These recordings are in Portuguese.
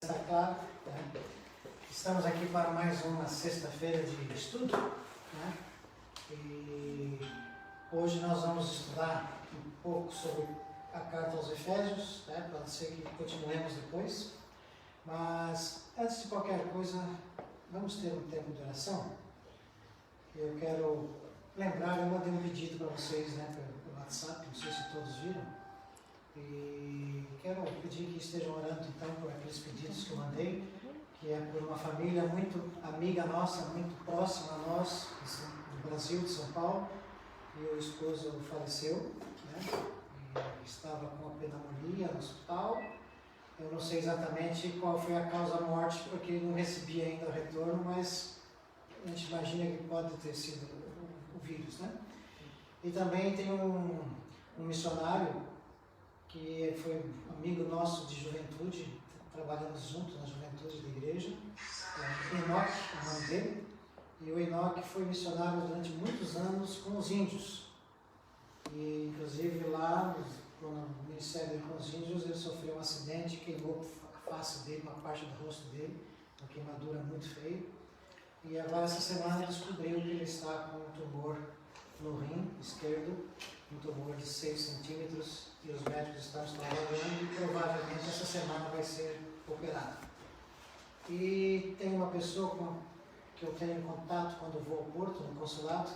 Está claro, né? Estamos aqui para mais uma sexta-feira de estudo, né? E hoje nós vamos estudar um pouco sobre a carta aos Efésios, né? Pode ser que continuemos depois, mas antes de qualquer coisa, vamos ter um tempo de oração. Eu quero lembrar, eu mandei um pedido para vocês, né, pelo WhatsApp, não sei se todos viram. E quero pedir que estejam orando então por aqueles pedidos que eu mandei, que é por uma família muito amiga nossa, muito próxima a nós, do Brasil, de São Paulo, e o esposo faleceu, né? E estava com uma pneumonia no hospital. Eu não sei exatamente qual foi a causa da morte, porque não recebi ainda o retorno, mas a gente imagina que pode ter sido o vírus, né? E também tem um missionário que foi amigo nosso de juventude, trabalhamos juntos na juventude da igreja, Enoque, é o nome dele, e o Enoque foi missionário durante muitos anos com os índios, e inclusive lá no ministério com os índios ele sofreu um acidente, queimou a face dele, uma parte do rosto dele, uma queimadura muito feia, e agora essa semana descobriu que ele está com um tumor no rim esquerdo, um tumor de 6 centímetros, e os médicos estão trabalhando e provavelmente essa semana vai ser operado. E tem uma pessoa que eu tenho contato quando vou ao Porto, no consulado,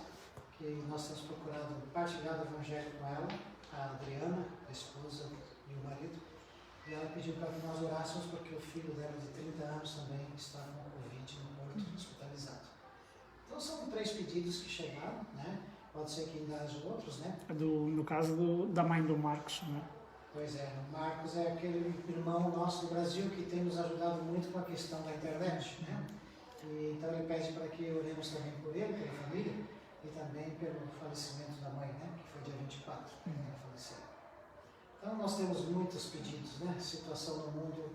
que nós temos procurado partilhar o evangelho com ela, a Adriana, a esposa e o marido, e ela pediu para que nós orássemos porque o filho dela de 30 anos também está com Covid no Porto, hospitalizado. Então são 3 pedidos que chegaram, né? Pode ser que ainda haja outros, né? No caso da mãe do Marcos, não é? Pois é, o Marcos é aquele irmão nosso do Brasil que tem nos ajudado muito com a questão da internet, né? E, então ele pede para que oremos também por ele, pela família, e também pelo falecimento da mãe, né? Que foi dia 24, que ela faleceu. Então nós temos muitos pedidos, né? A situação no mundo,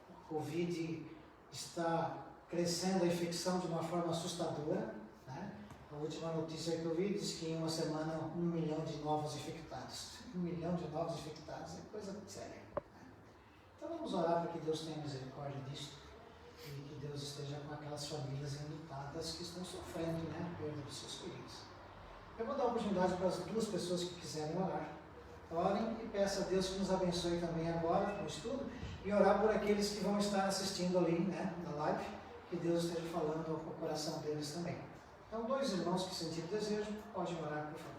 o Covid está crescendo a infecção de uma forma assustadora, né? A última notícia que eu vi diz que em uma semana 1 milhão de novos infectados. 1 milhão de novos infectados é coisa séria, né? Então vamos orar para que Deus tenha misericórdia disso e que Deus esteja com aquelas famílias enlutadas que estão sofrendo, né, a perda dos seus queridos. Eu vou dar a oportunidade para as 2 pessoas que quiserem orar. Orem e peça a Deus que nos abençoe também agora com o estudo e orar por aqueles que vão estar assistindo ali, né, na live, que Deus esteja falando ao coração deles também. Então, 2 irmãos que sentiram desejo, podem orar, por favor.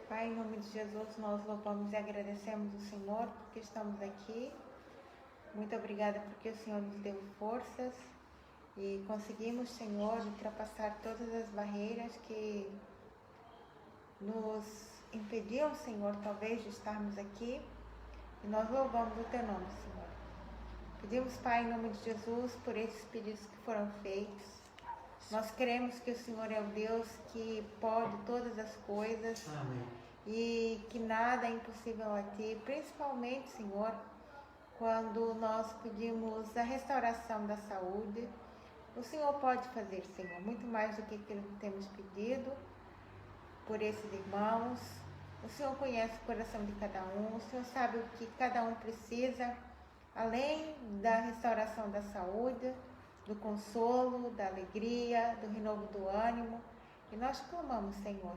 Pai, em nome de Jesus, nós louvamos e agradecemos o Senhor porque estamos aqui. Muito obrigada porque o Senhor nos deu forças e conseguimos, Senhor, ultrapassar todas as barreiras que nos impediam, Senhor, talvez de estarmos aqui. E nós louvamos o Teu nome, Senhor. Pedimos, Pai, em nome de Jesus, por esses pedidos que foram feitos. Nós cremos que o Senhor é o Deus que pode todas as coisas. Amém. E que nada é impossível a Ti, principalmente, Senhor, quando nós pedimos a restauração da saúde. O Senhor pode fazer, Senhor, muito mais do que aquilo que temos pedido por esses irmãos. O Senhor conhece o coração de cada um, o Senhor sabe o que cada um precisa, além da restauração da saúde, do consolo, da alegria, do renovo do ânimo. E nós clamamos, Senhor,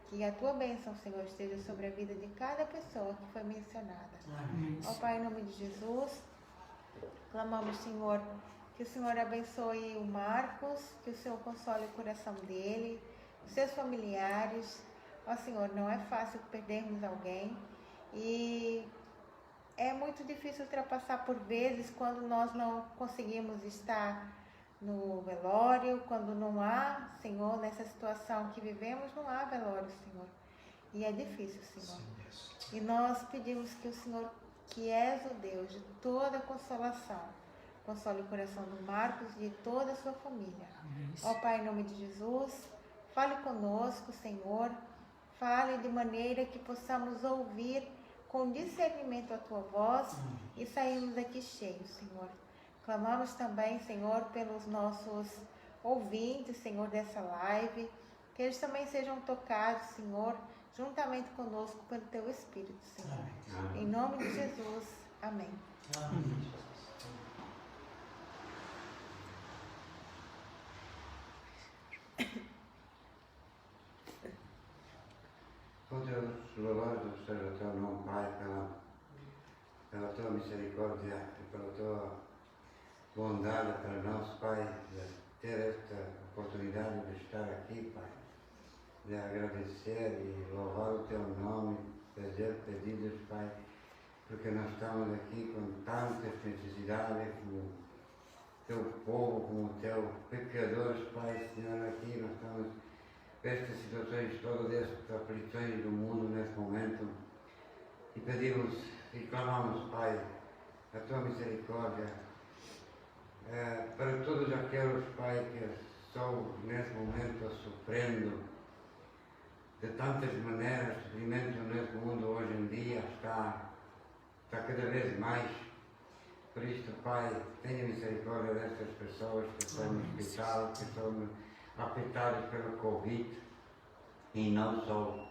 que a Tua bênção, Senhor, esteja sobre a vida de cada pessoa que foi mencionada. Ó Pai, em nome de Jesus, clamamos, Senhor, que o Senhor abençoe o Marcos, que o Senhor console o coração dele, os seus familiares. Ó Senhor, não é fácil perdermos alguém e é muito difícil ultrapassar por vezes quando nós não conseguimos estar no velório, quando não há, Senhor, nessa situação que vivemos, não há velório, Senhor. E é difícil, Senhor. E nós pedimos que o Senhor, que és o Deus de toda consolação, console o coração do Marcos e de toda a sua família. Ó Pai, em nome de Jesus, fale conosco, Senhor. Fale de maneira que possamos ouvir com discernimento a Tua voz e sairmos daqui cheios, Senhor. Clamamos também, Senhor, pelos nossos ouvintes, Senhor, dessa live, que eles também sejam tocados, Senhor, juntamente conosco pelo Teu Espírito, Senhor. Amém. Em nome de Jesus. Amém. Amém. Oh Deus, louvado seja o Teu nome, Pai, pela Tua misericórdia e pela Tua bondade para nós, Pai, de ter esta oportunidade de estar aqui, Pai, de agradecer e louvar o Teu nome, fazer pedidos, Pai, porque nós estamos aqui com tantas necessidades, como o Teu povo, como o Teu pecadores, Pai, Senhor, aqui nós estamos estas situações todas, estas aflições do mundo neste momento, e pedimos e clamamos, Pai, a Tua misericórdia para todos aqueles, Pai, que estão neste momento sofrendo de tantas maneiras. O sofrimento neste mundo hoje em dia está cada vez mais. Por isto, Pai, tenha misericórdia destas pessoas que estão no hospital, que estão afetados pelo Covid, e não só,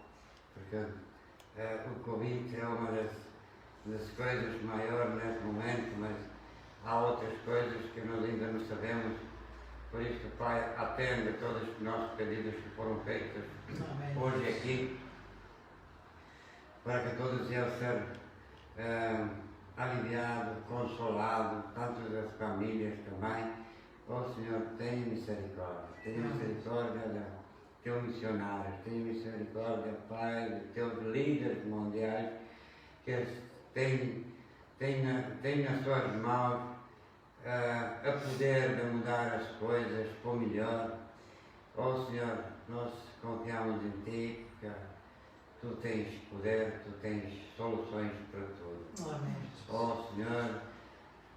porque o Covid é uma das coisas maiores neste momento, mas há outras coisas que nós ainda não sabemos. Por isso, Pai, atende a todos os nossos pedidos que foram feitos hoje aqui, para que todos eles sejam aliviados, consolados, tanto das famílias também. Ó Senhor, tenha misericórdia de Teus missionários, tenha misericórdia, Pai, de Teus líderes mundiais, que têm nas Suas mãos a poder de mudar as coisas para o melhor. Ó Senhor, nós confiamos em Ti, porque Tu tens poder, Tu tens soluções para tudo. Amém. Ó Senhor,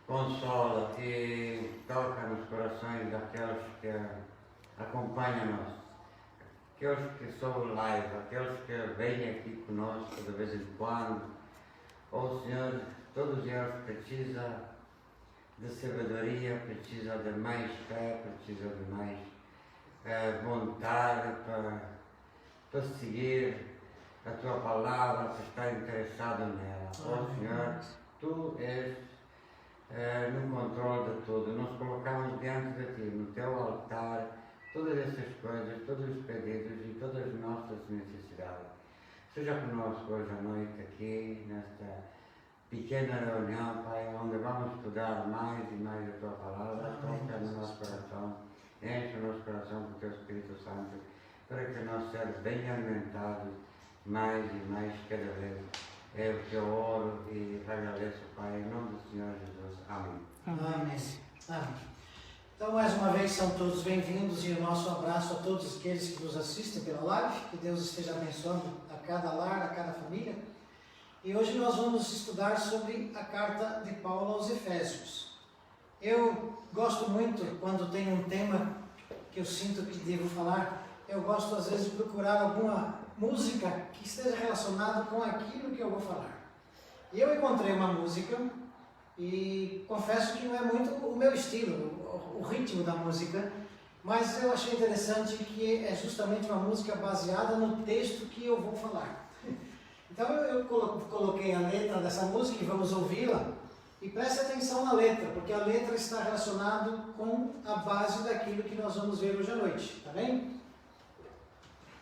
consola e toca nos corações daqueles que acompanham-nos, aqueles que são live, aqueles que vêm aqui conosco de vez em quando. Ó Senhor, todos eles precisam de sabedoria, precisam de mais fé, precisam de mais vontade para seguir a Tua palavra, para estar interessado nela. Ó Senhor, Tu és no controle de tudo. Nós colocamos diante de Ti, no Teu altar, todas essas coisas, todos os pedidos e todas as nossas necessidades. Seja conosco hoje à noite aqui, nesta pequena reunião, Pai, onde vamos estudar mais e mais a Tua palavra. Toca no nosso coração, enche o nosso coração com o Teu Espírito Santo, para que nós sejamos bem alimentados mais e mais cada vez. É o que eu oro e agradeço, Pai, em nome do Senhor Jesus. Amém. Amém. Amém. Então, mais uma vez, são todos bem-vindos e o nosso abraço a todos aqueles que nos assistem pela live. Que Deus esteja abençoando a cada lar, a cada família. E hoje nós vamos estudar sobre a carta de Paulo aos Efésios. Eu gosto muito, quando tem um tema que eu sinto que devo falar, eu gosto às vezes de procurar alguma música que esteja relacionada com aquilo que eu vou falar. E eu encontrei uma música e confesso que não é muito o meu estilo, o ritmo da música, mas eu achei interessante que é justamente uma música baseada no texto que eu vou falar. Então eu coloquei a letra dessa música e vamos ouvi-la, e preste atenção na letra, porque a letra está relacionada com a base daquilo que nós vamos ver hoje à noite, tá bem?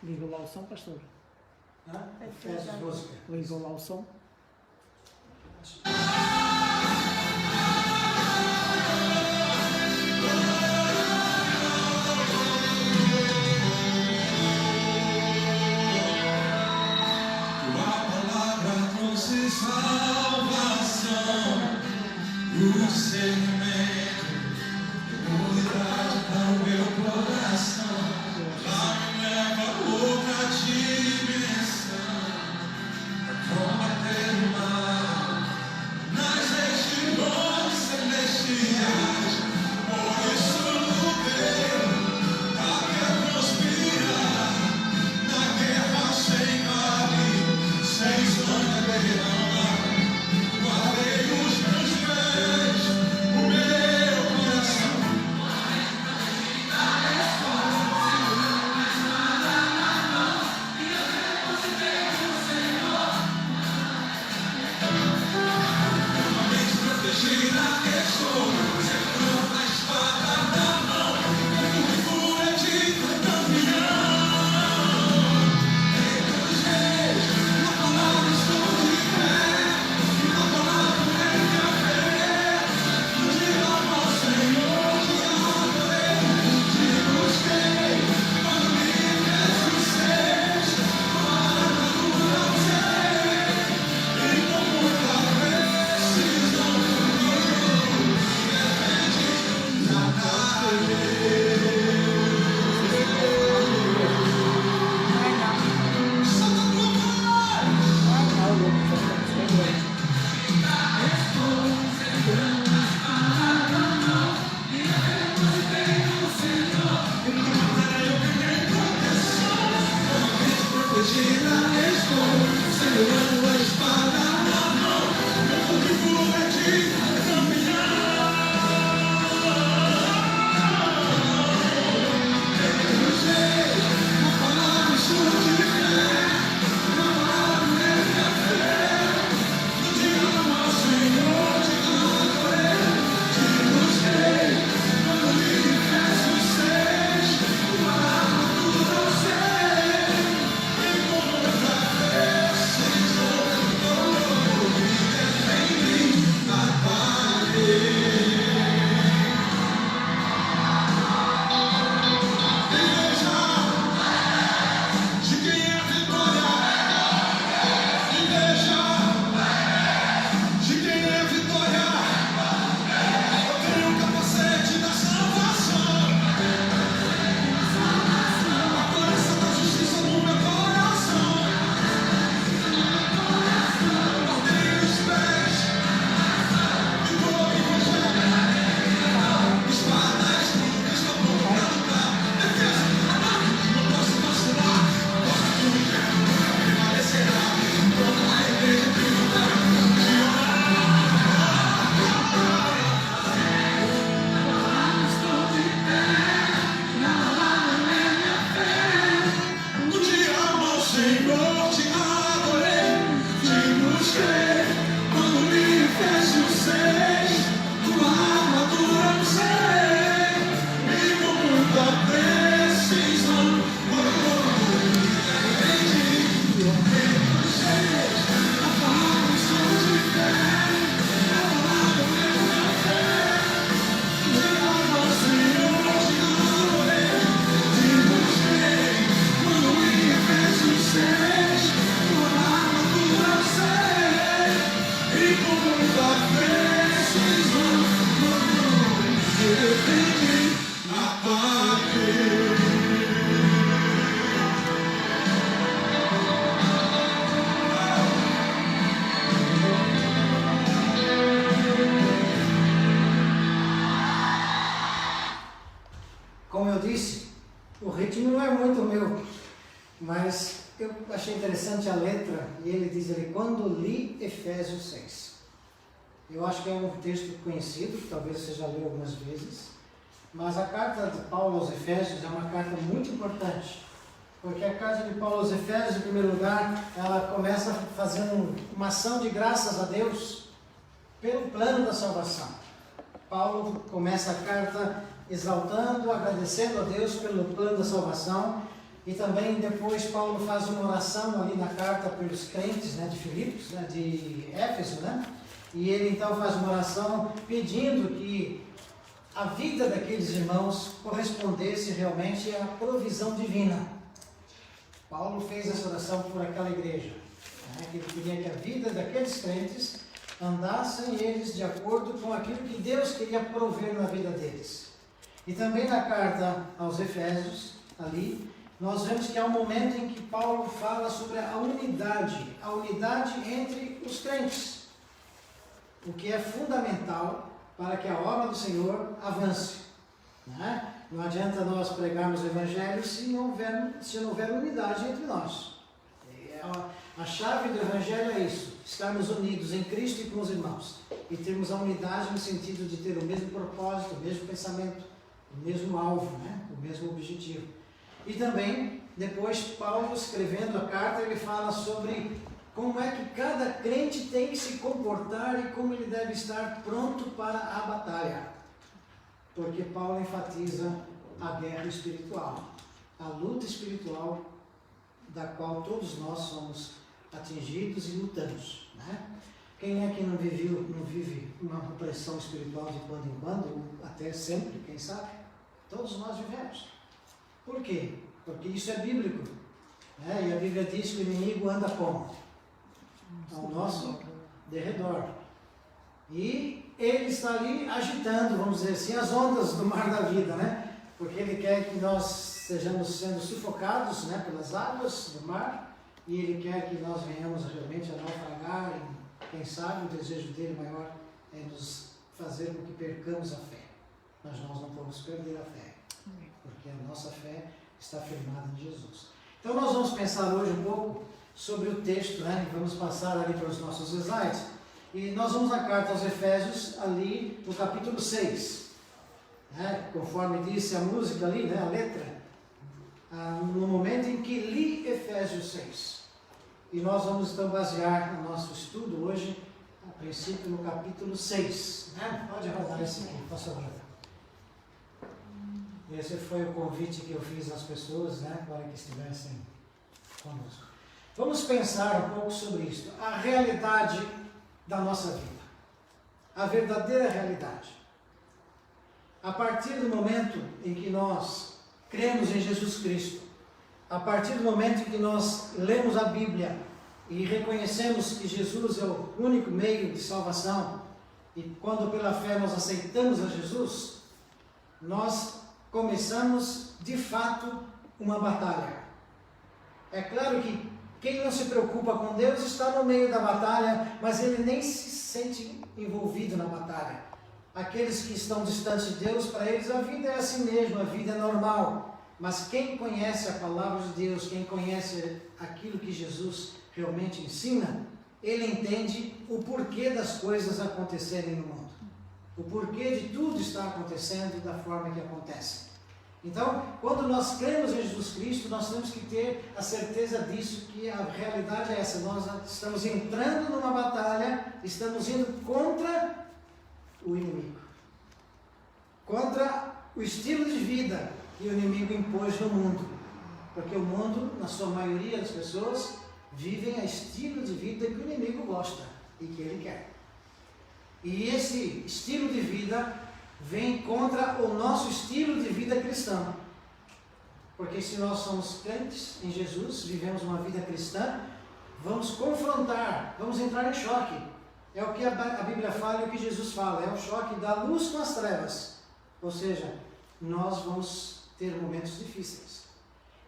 Ligou lá o som, pastor? Efésios música. Ligou lá o som? O sentimento de unidade para o meu coração, lá me leva a outra dimensão, combater escreveu. Mas eu achei interessante a letra, e ele diz ali, quando li Efésios 6. Eu acho que é um texto conhecido, que talvez você já leu algumas vezes, mas a carta de Paulo aos Efésios é uma carta muito importante, porque a carta de Paulo aos Efésios, em primeiro lugar, ela começa fazendo uma ação de graças a Deus pelo plano da salvação. Paulo começa a carta exaltando, agradecendo a Deus pelo plano da salvação, e também depois Paulo faz uma oração ali na carta pelos crentes, né, de Filipos, né, de Éfeso, né? E ele então faz uma oração pedindo que a vida daqueles irmãos correspondesse realmente à provisão divina. Paulo fez essa oração por aquela igreja, né, que ele queria que a vida daqueles crentes andassem eles de acordo com aquilo que Deus queria prover na vida deles. E também na carta aos Efésios, ali, nós vemos que há um momento em que Paulo fala sobre a unidade entre os crentes, o que é fundamental para que a obra do Senhor avance, né? Não adianta nós pregarmos o Evangelho se não houver unidade entre nós. A chave do Evangelho é isso, estarmos unidos em Cristo e com os irmãos, e termos a unidade no sentido de ter o mesmo propósito, o mesmo pensamento, o mesmo alvo, né? O mesmo objetivo. E também, depois, Paulo, escrevendo a carta, ele fala sobre como é que cada crente tem que se comportar e como ele deve estar pronto para a batalha. Porque Paulo enfatiza a guerra espiritual, a luta espiritual da qual todos nós somos atingidos e lutamos, né? Quem é que não vive uma opressão espiritual de quando em quando, ou até sempre, quem sabe? Todos nós vivemos. Por quê? Porque isso é bíblico, né? E a Bíblia diz que o inimigo anda como? Ao nosso derredor. E ele está ali agitando, vamos dizer assim, as ondas do mar da vida, né? Porque ele quer que nós estejamos sendo sufocados, né, pelas águas do mar, e ele quer que nós venhamos realmente a naufragar, e quem sabe o desejo dele maior é nos fazer com que percamos a fé. Mas nós não podemos perder a fé, porque a nossa fé está firmada em Jesus. Então nós vamos pensar hoje um pouco sobre o texto, né? Vamos passar ali para os nossos slides, e nós vamos na carta aos Efésios, ali no capítulo 6, né? Conforme disse a música ali, né? A letra, no momento em que li Efésios 6. E nós vamos então basear o nosso estudo hoje, a princípio, no capítulo 6. Né? Pode rodar esse aqui, por favor. Esse foi o convite que eu fiz às pessoas, né, para que estivessem conosco. Vamos pensar um pouco sobre isso. A realidade da nossa vida. A verdadeira realidade. A partir do momento em que nós cremos em Jesus Cristo, a partir do momento em que nós lemos a Bíblia e reconhecemos que Jesus é o único meio de salvação, e quando pela fé nós aceitamos a Jesus, nós começamos de fato uma batalha. É claro que quem não se preocupa com Deus está no meio da batalha, mas ele nem se sente envolvido na batalha. Aqueles que estão distantes de Deus, para eles a vida é assim mesmo, a vida é normal. Mas quem conhece a palavra de Deus, quem conhece aquilo que Jesus realmente ensina, ele entende o porquê das coisas acontecerem no mundo. O porquê de tudo está acontecendo da forma que acontece. Então, quando nós cremos em Jesus Cristo, nós temos que ter a certeza disso, que a realidade é essa. Nós estamos entrando numa batalha, estamos indo contra o inimigo. Contra o estilo de vida que o inimigo impôs no mundo. Porque o mundo, na sua maioria das pessoas, vivem a estilo de vida que o inimigo gosta e que ele quer. E esse estilo de vida vem contra o nosso estilo de vida cristão. Porque se nós somos crentes em Jesus, vivemos uma vida cristã, vamos confrontar, vamos entrar em choque. É o que a Bíblia fala e o que Jesus fala, é o choque da luz com as trevas. Ou seja, nós vamos ter momentos difíceis.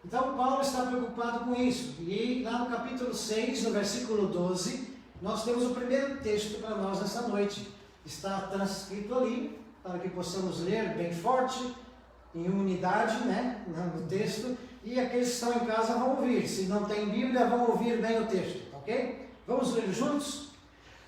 Então Paulo está preocupado com isso. E lá no capítulo 6, no versículo 12, nós temos o primeiro texto para nós nessa noite. Está transcrito ali, para que possamos ler bem forte, em unidade, né, no texto. e aqueles que estão em casa vão ouvir. Se não tem Bíblia, vão ouvir bem o texto, ok? Vamos ler juntos?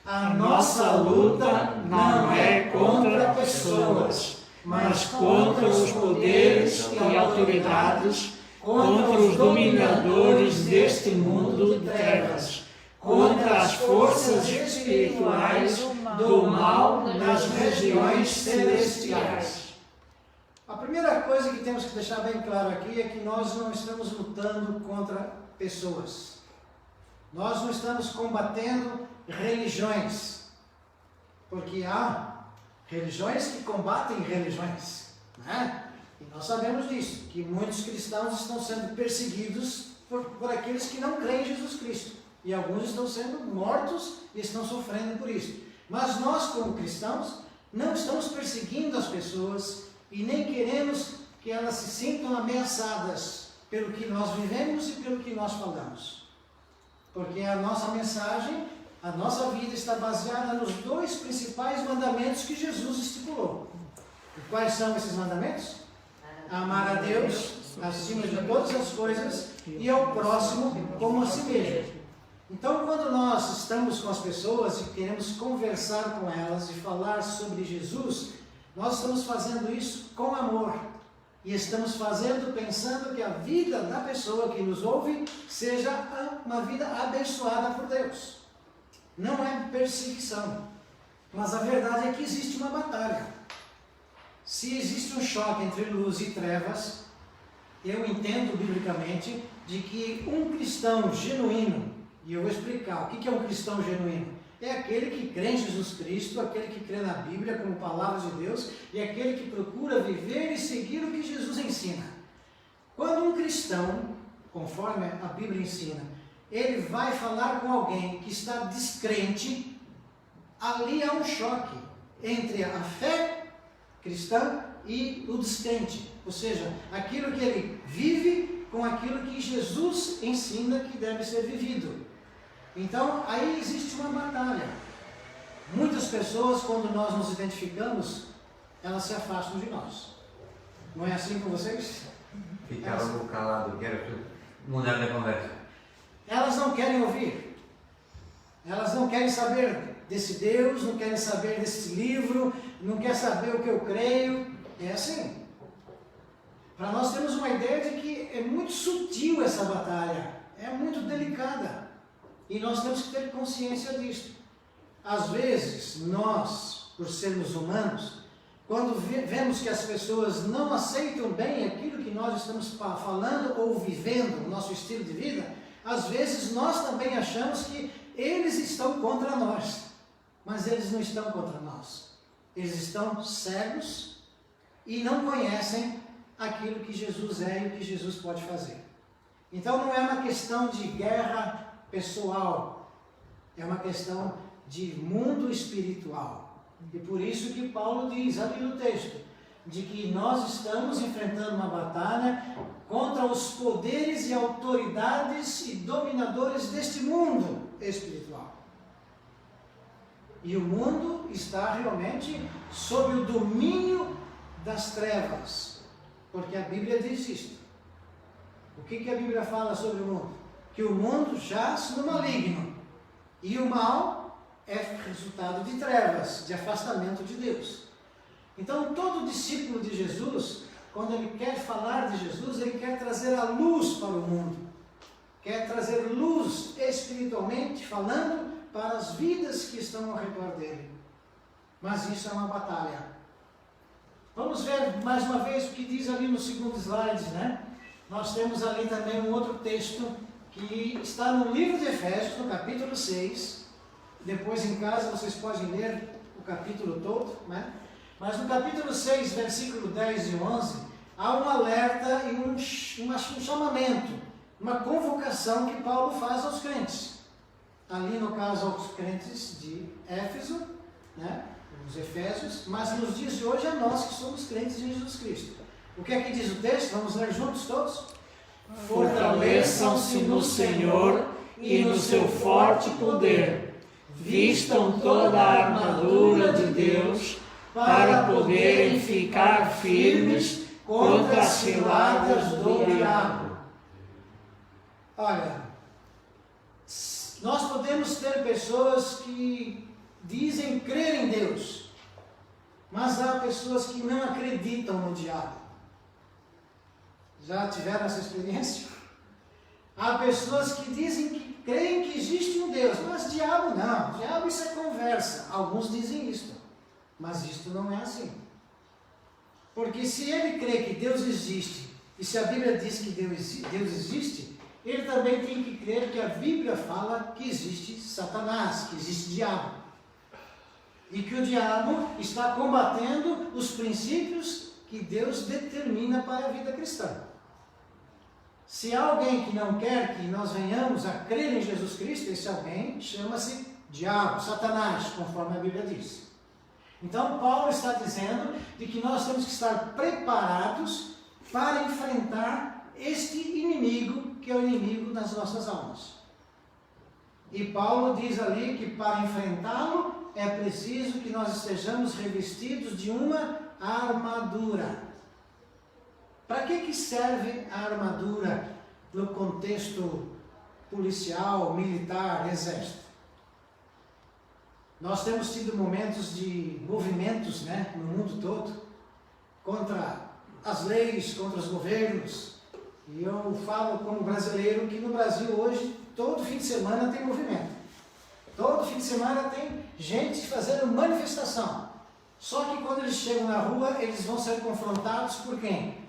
A nossa luta não é contra pessoas, mas contra os poderes e autoridades, contra os dominadores deste mundo de trevas, contra as forças espirituais do mal nas regiões celestiais. A primeira coisa que temos que deixar bem claro aqui é que nós não estamos lutando contra pessoas. Nós não estamos combatendo religiões, porque há religiões que combatem religiões, né? E nós sabemos disso, que muitos cristãos estão sendo perseguidos por aqueles que não creem em Jesus Cristo. E alguns estão sendo mortos e estão sofrendo por isso. Mas nós, como cristãos, não estamos perseguindo as pessoas e nem queremos que elas se sintam ameaçadas pelo que nós vivemos e pelo que nós falamos. Porque a nossa mensagem, a nossa vida está baseada nos 2 principais mandamentos que Jesus estipulou. E quais são esses mandamentos? Amar a Deus acima de todas as coisas e ao próximo como a si mesmo. Então, quando nós estamos com as pessoas e queremos conversar com elas e falar sobre Jesus, nós estamos fazendo isso com amor. E estamos fazendo pensando que a vida da pessoa que nos ouve seja uma vida abençoada por Deus. Não é perseguição. Mas a verdade é que existe uma batalha. Se existe um choque entre luz e trevas, eu entendo biblicamente de que um cristão genuíno, e eu vou explicar o que é um cristão genuíno, é aquele que crê em Jesus Cristo, aquele que crê na Bíblia como palavra de Deus, e aquele que procura viver e seguir o que Jesus ensina. Quando um cristão, conforme a Bíblia ensina, ele vai falar com alguém que está descrente, ali há um choque entre a fé cristã e o descrente, ou seja, aquilo que ele vive com aquilo que Jesus ensina que deve ser vivido. Então, aí existe uma batalha. Muitas pessoas, quando nós nos identificamos, elas se afastam de nós. Não é assim com vocês? Ficava um pouco calado, quero mudar de conversa. Elas não querem ouvir. Elas não querem saber desse Deus, não querem saber desse livro, não querem saber o que eu creio. É assim. Para nós termos uma ideia de que é muito sutil essa batalha, é muito delicada. E nós temos que ter consciência disso. Às vezes, nós, por sermos humanos, quando vemos que as pessoas não aceitam bem aquilo que nós estamos falando ou vivendo, o nosso estilo de vida, às vezes nós também achamos que eles estão contra nós. Mas eles não estão contra nós. Eles estão cegos e não conhecem aquilo que Jesus é e o que Jesus pode fazer. Então não é uma questão de guerra pessoal, é uma questão de mundo espiritual. E por isso que Paulo diz ali no texto, de que nós estamos enfrentando uma batalha contra os poderes e autoridades e dominadores deste mundo espiritual. E o mundo está realmente sob o domínio das trevas, porque a Bíblia diz isto. O que a Bíblia fala sobre o mundo? Que o mundo jaz no maligno, e o mal é resultado de trevas, de afastamento de Deus. Então todo discípulo de Jesus, quando ele quer falar de Jesus, ele quer trazer a luz para o mundo, quer trazer luz espiritualmente falando para as vidas que estão ao redor dele. Mas isso é uma batalha. Vamos ver mais uma vez o que diz ali no segundo slide, né? Nós temos ali também um outro texto que está no livro de Efésios, no capítulo 6. Depois em casa vocês podem ler o capítulo todo, né? Mas no capítulo 6, versículo 10 e 11, há um alerta e um chamamento, uma convocação que Paulo faz aos crentes. Ali no caso aos crentes de Éfeso, né? Os Efésios, mas nos dias de hoje é nós que somos crentes em Jesus Cristo. O que é que diz o texto? Vamos ler juntos todos? Fortaleçam-se no Senhor e no seu forte poder. Vistam toda a armadura de Deus para poderem ficar firmes contra as ciladas do diabo. Olha, nós podemos ter pessoas que dizem crer em Deus, mas há pessoas que não acreditam no diabo. Já tiveram essa experiência? Há pessoas que dizem que creem que existe um Deus, mas diabo não, diabo isso é conversa. Alguns dizem isto, mas isto não é assim. Porque se ele crê que Deus existe, e se a Bíblia diz que Deus existe, ele também tem que crer que a Bíblia fala que existe Satanás, que existe diabo. E que o diabo está combatendo os princípios que Deus determina para a vida cristã. Se há alguém que não quer que nós venhamos a crer em Jesus Cristo, esse alguém chama-se diabo, Satanás, conforme a Bíblia diz. Então Paulo está dizendo de que nós temos que estar preparados para enfrentar este inimigo, que é o inimigo das nossas almas. E Paulo diz ali que para enfrentá-lo é preciso que nós estejamos revestidos de uma armadura. Para que serve a armadura no contexto policial, militar, exército? Nós temos tido momentos de movimentos, né, no mundo todo contra as leis, contra os governos. E eu falo como brasileiro que no Brasil hoje, todo fim de semana tem movimento. Todo fim de semana tem gente fazendo manifestação. Só que quando eles chegam na rua, eles vão ser confrontados por quem?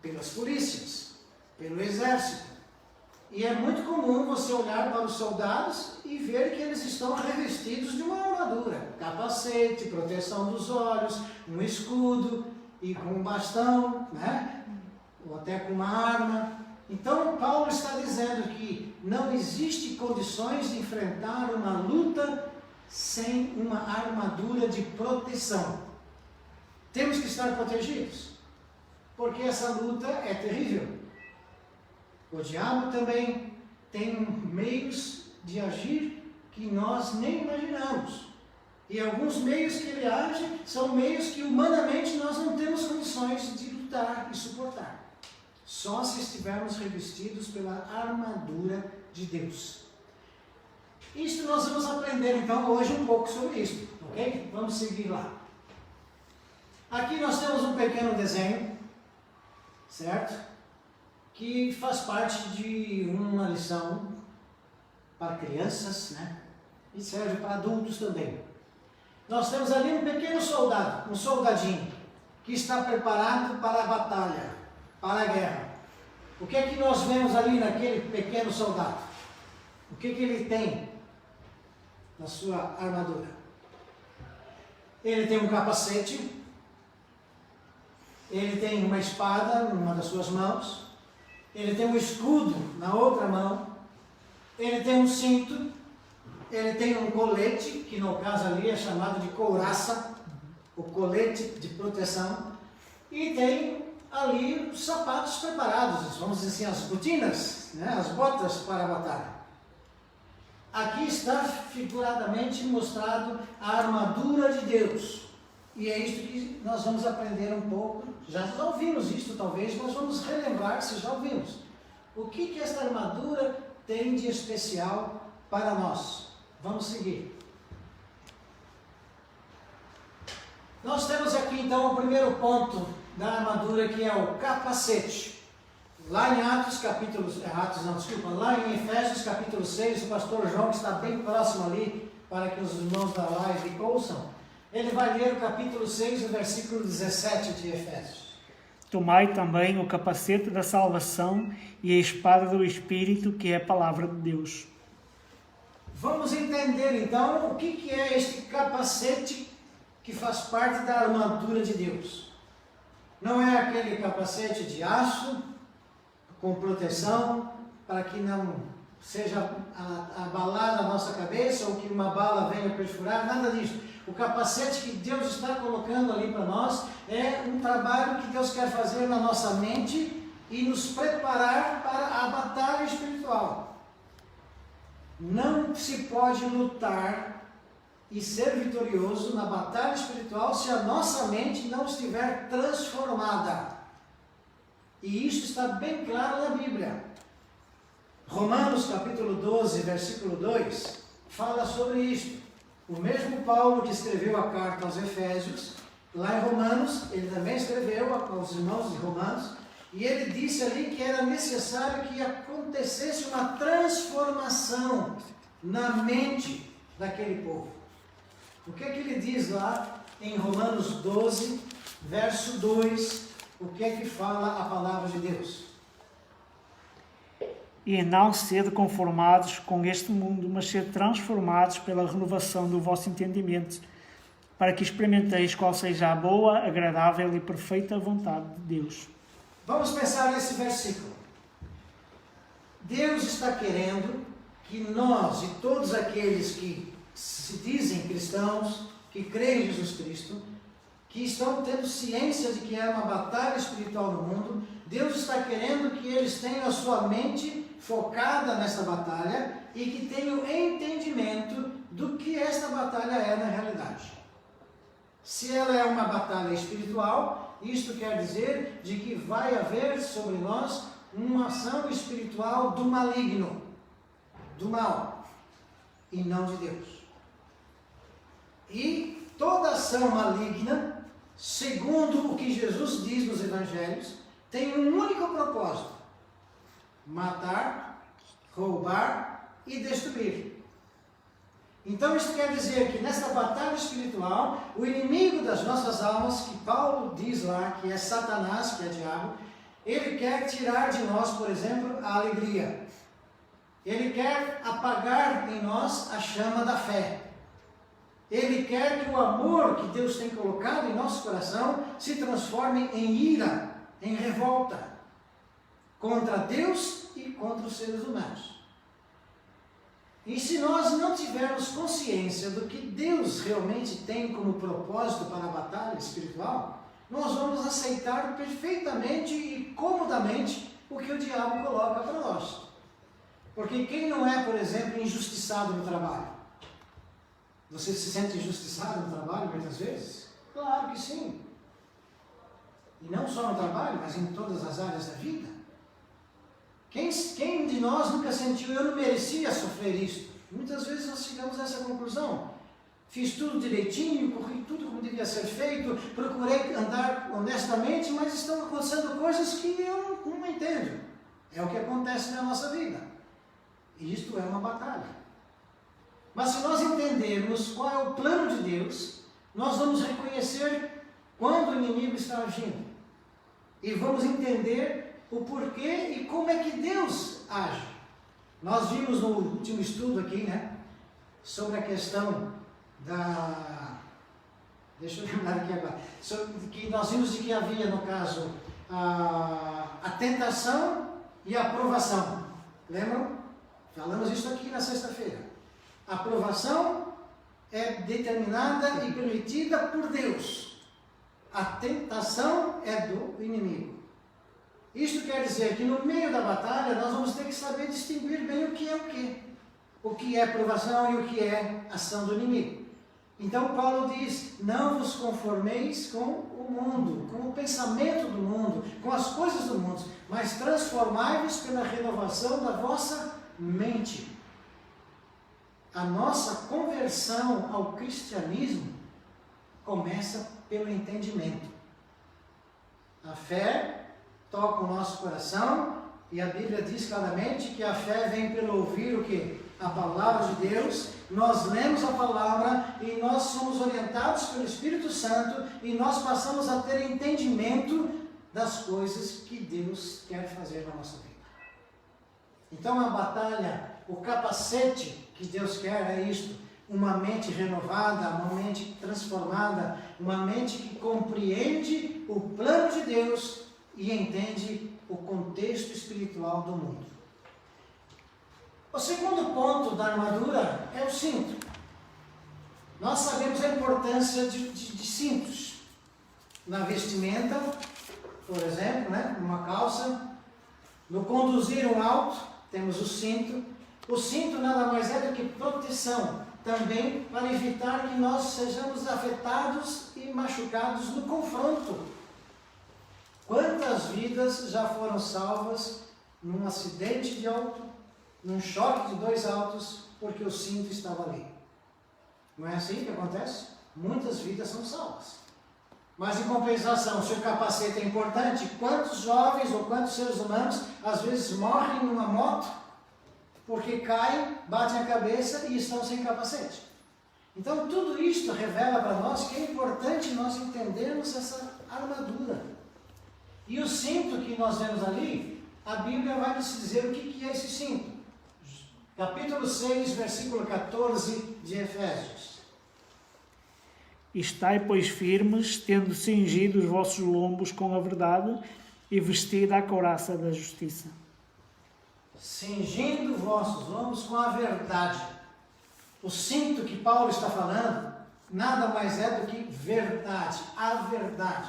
Pelas polícias, pelo exército. E é muito comum você olhar para os soldados e ver que eles estão revestidos de uma armadura. Capacete, proteção dos olhos, um escudo e com um bastão, né? Ou até com uma arma. Então Paulo está dizendo que não existe condições de enfrentar uma luta sem uma armadura de proteção. Temos que estar protegidos, porque essa luta é terrível. O diabo também tem meios de agir que nós nem imaginamos. E alguns meios que ele age são meios que humanamente nós não temos condições de lutar e suportar. Só se estivermos revestidos pela armadura de Deus. Isso nós vamos aprender então hoje um pouco sobre isso, ok? Vamos seguir lá. Aqui nós temos um pequeno desenho, certo? Que faz parte de uma lição para crianças, né? E serve para adultos também. Nós temos ali um pequeno soldado, um soldadinho, que está preparado para a batalha, para a guerra. O que é que nós vemos ali naquele pequeno soldado? O que ele tem na sua armadura? Ele tem um capacete, ele tem uma espada numa das suas mãos, ele tem um escudo na outra mão, ele tem um cinto, ele tem um colete, que no caso ali é chamado de couraça, o colete de proteção, e tem ali os sapatos preparados, vamos dizer assim, as botinas, né, as botas para a batalha. Aqui está figuradamente mostrado a armadura de Deus. E é isto que nós vamos aprender um pouco. Já ouvimos isto talvez, mas vamos relembrar se já ouvimos. O que esta armadura tem de especial para nós? Vamos seguir. Nós temos aqui então o primeiro ponto da armadura, que é o capacete. Lá em lá em Efésios capítulo 6, o pastor João, que está bem próximo ali, para que os irmãos da live ouçam, ele vai ler o capítulo 6, o versículo 17 de Efésios. Tomai também o capacete da salvação e a espada do Espírito, que é a palavra de Deus. Vamos entender então o que é este capacete que faz parte da armadura de Deus. Não é aquele capacete de aço, com proteção, para que não seja abalada a nossa cabeça ou que uma bala venha perfurar, nada disso. O capacete que Deus está colocando ali para nós é um trabalho que Deus quer fazer na nossa mente e nos preparar para a batalha espiritual. Não se pode lutar e ser vitorioso na batalha espiritual se a nossa mente não estiver transformada. E isso está bem claro na Bíblia. Romanos capítulo 12, versículo 2, fala sobre isto. O mesmo Paulo que escreveu a carta aos Efésios, lá em Romanos, ele também escreveu aos irmãos de Romanos, e ele disse ali que era necessário que acontecesse uma transformação na mente daquele povo. O que é que ele diz lá em Romanos 12, verso 2? O que é que fala a palavra de Deus? E não sede conformados com este mundo, mas sede transformados pela renovação do vosso entendimento, para que experimenteis qual seja a boa, agradável e perfeita vontade de Deus. Vamos pensar nesse versículo. Deus está querendo que nós e todos aqueles que se dizem cristãos, que creem em Jesus Cristo, que estão tendo ciência de que é uma batalha espiritual no mundo, Deus está querendo que eles tenham a sua mente focada nesta batalha e que tenham entendimento do que esta batalha é na realidade. Se ela é uma batalha espiritual, isto quer dizer de que vai haver sobre nós uma ação espiritual do maligno, do mal, e não de Deus. E toda ação maligna, segundo o que Jesus diz nos evangelhos, tem um único propósito: matar, roubar e destruir. Então isso quer dizer que nesta batalha espiritual, o inimigo das nossas almas, que Paulo diz lá que é Satanás, que é diabo, ele quer tirar de nós, por exemplo, a alegria. Ele quer apagar em nós a chama da fé. Ele quer que o amor que Deus tem colocado em nosso coração se transforme em ira, em revolta contra Deus e contra os seres humanos. E se nós não tivermos consciência do que Deus realmente tem como propósito para a batalha espiritual, nós vamos aceitar perfeitamente e comodamente o que o diabo coloca para nós. Porque quem não é, por exemplo, injustiçado no trabalho? Você se sente injustiçado no trabalho muitas vezes? Claro que sim. E não só no trabalho, mas em todas as áreas da vida. Quem de nós nunca sentiu, eu não merecia sofrer isso? Muitas vezes nós chegamos a essa conclusão. Fiz tudo direitinho, corri tudo como devia ser feito, procurei andar honestamente, mas estão acontecendo coisas que eu não entendo. É o que acontece na nossa vida. E isto é uma batalha. Mas se nós entendermos qual é o plano de Deus, nós vamos reconhecer quando o inimigo está agindo. E vamos entender o porquê e como é que Deus age. Nós vimos no último estudo aqui, sobre a questão da... Deixa eu lembrar aqui agora. Que nós vimos de que havia, no caso, a tentação e a provação. Lembram? Falamos isso aqui na sexta-feira. A provação é determinada e permitida por Deus. A tentação é do inimigo. Isto quer dizer que no meio da batalha nós vamos ter que saber distinguir bem o que é o quê. O que é provação e o que é ação do inimigo. Então Paulo diz, não vos conformeis com o mundo, com o pensamento do mundo, com as coisas do mundo, mas transformai-vos pela renovação da vossa mente. A nossa conversão ao cristianismo começa pelo entendimento. A fé toca o nosso coração e a Bíblia diz claramente que a fé vem pelo ouvir o quê? A palavra de Deus. Nós lemos a palavra e nós somos orientados pelo Espírito Santo e nós passamos a ter entendimento das coisas que Deus quer fazer na nossa vida. Então a batalha, o capacete que Deus quer é isto: uma mente renovada, uma mente transformada, uma mente que compreende o plano de Deus e entende o contexto espiritual do mundo. O segundo ponto da armadura é o cinto. Nós sabemos a importância de cintos na vestimenta, por exemplo, numa calça. No conduzir um auto, temos o cinto. O cinto nada mais é do que proteção, também para evitar que nós sejamos afetados e machucados no confronto. Quantas vidas já foram salvas num acidente de auto, num choque de dois autos, porque o cinto estava ali. Não é assim que acontece? Muitas vidas são salvas. Mas, em compensação, se o capacete é importante, quantos jovens ou quantos seres humanos, às vezes, morrem numa moto, porque caem, batem a cabeça e estão sem capacete. Então, tudo isto revela para nós que é importante nós entendermos essa armadura. E o cinto que nós vemos ali, a Bíblia vai nos dizer o que é esse cinto. Capítulo 6, versículo 14 de Efésios. Estai, pois, firmes, tendo cingido os vossos lombos com a verdade e vestida a couraça da justiça. Cingindo vossos lombos com a verdade. O cinto que Paulo está falando, nada mais é do que verdade, a verdade.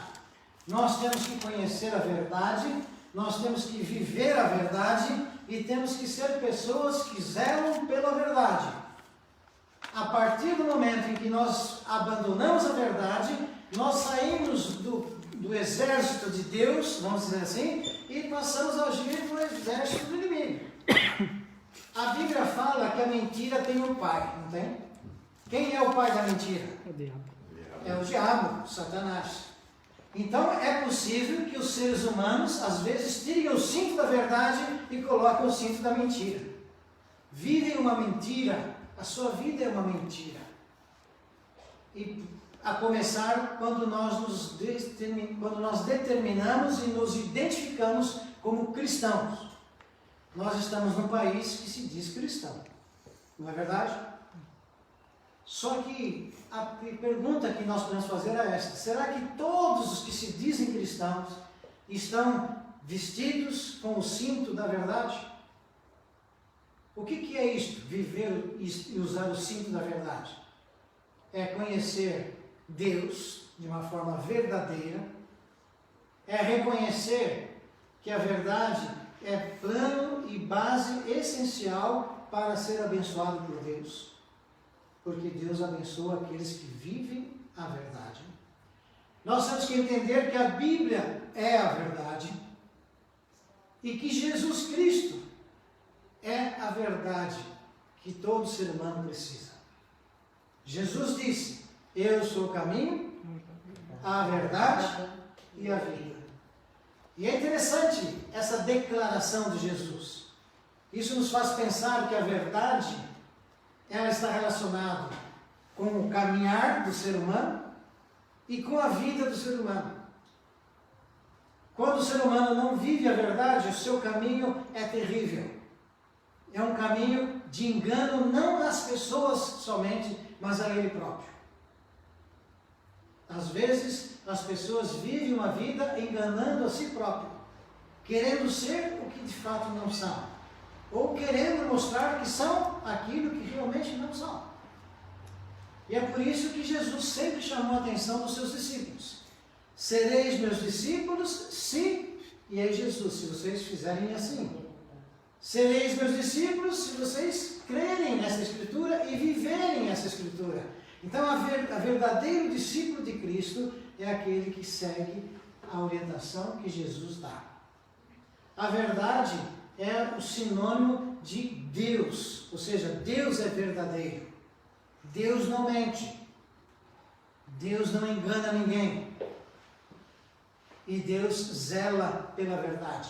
Nós temos que conhecer a verdade, nós temos que viver a verdade e temos que ser pessoas que zelam pela verdade. A partir do momento em que nós abandonamos a verdade, nós saímos do exército de Deus, vamos dizer assim, e passamos a agir no exército do inimigo. A Bíblia fala que a mentira tem um pai, não tem? Quem é o pai da mentira? O diabo. É o diabo, Satanás. Então é possível que os seres humanos, às vezes, tirem o cinto da verdade e coloquem o cinto da mentira. Vivem uma mentira, a sua vida é uma mentira. E a começar quando nós determinamos e nos identificamos como cristãos. Nós estamos num país que se diz cristão, não é verdade? Só que a pergunta que nós podemos fazer é esta: será que todos os que se dizem cristãos estão vestidos com o cinto da verdade? O que é isto? Viver e usar o cinto da verdade? É conhecer Deus de uma forma verdadeira, é reconhecer que a verdade é plano e base essencial para ser abençoado por Deus. Porque Deus abençoa aqueles que vivem a verdade. Nós temos que entender que a Bíblia é a verdade e que Jesus Cristo é a verdade que todo ser humano precisa. Jesus disse: eu sou o caminho, a verdade e a vida. E é interessante essa declaração de Jesus. Isso nos faz pensar que a verdade, ela está relacionada com o caminhar do ser humano e com a vida do ser humano. Quando o ser humano não vive a verdade, o seu caminho é terrível. É um caminho de engano, não às pessoas somente, mas a ele próprio. Às vezes, as pessoas vivem uma vida enganando a si próprio, querendo ser o que de fato não são, ou querendo mostrar que são aquilo que realmente não são. E é por isso que Jesus sempre chamou a atenção dos seus discípulos. Sereis meus discípulos se, e aí Jesus, se vocês fizerem assim. Sereis meus discípulos se vocês crerem nessa Escritura e viverem essa Escritura. Então, a verdadeiro discípulo de Cristo é aquele que segue a orientação que Jesus dá. A verdade é o sinônimo de Deus, ou seja, Deus é verdadeiro. Deus não mente. Deus não engana ninguém. E Deus zela pela verdade.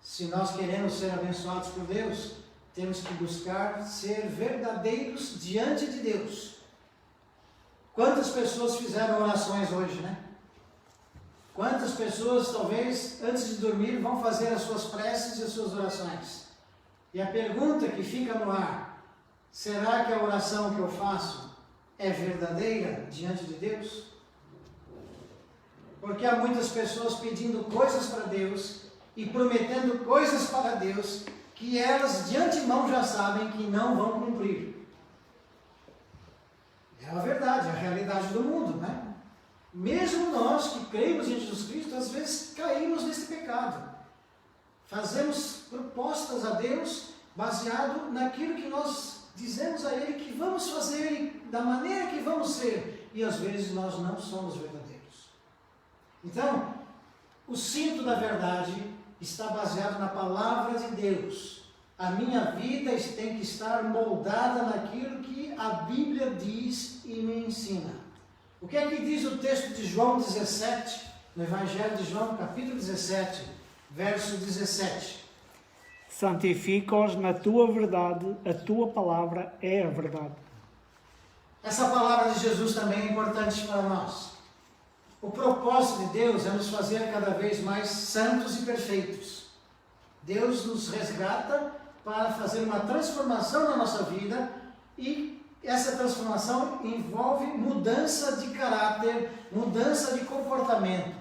Se nós queremos ser abençoados por Deus, temos que buscar ser verdadeiros diante de Deus. Quantas pessoas fizeram orações hoje, né? Quantas pessoas, talvez, antes de dormir, vão fazer as suas preces e as suas orações? E a pergunta que fica no ar: será que a oração que eu faço é verdadeira diante de Deus? Porque há muitas pessoas pedindo coisas para Deus e prometendo coisas para Deus que elas de antemão já sabem que não vão cumprir. É a verdade, é a realidade do mundo, né? Mesmo nós que cremos em Jesus Cristo, às vezes caímos nesse pecado. Fazemos propostas a Deus baseado naquilo que nós dizemos a Ele que vamos fazer e da maneira que vamos ser. E às vezes nós não somos verdadeiros. Então, o cinto da verdade está baseado na palavra de Deus. A minha vida tem que estar moldada naquilo que a Bíblia diz e me ensina. O que é que diz o texto de João 17, no Evangelho de João, capítulo 17, verso 17? Santifica-os na tua verdade, a tua palavra é a verdade. Essa palavra de Jesus também é importante para nós. O propósito de Deus é nos fazer cada vez mais santos e perfeitos. Deus nos resgata para fazer uma transformação na nossa vida, e essa transformação envolve mudança de caráter, mudança de comportamento,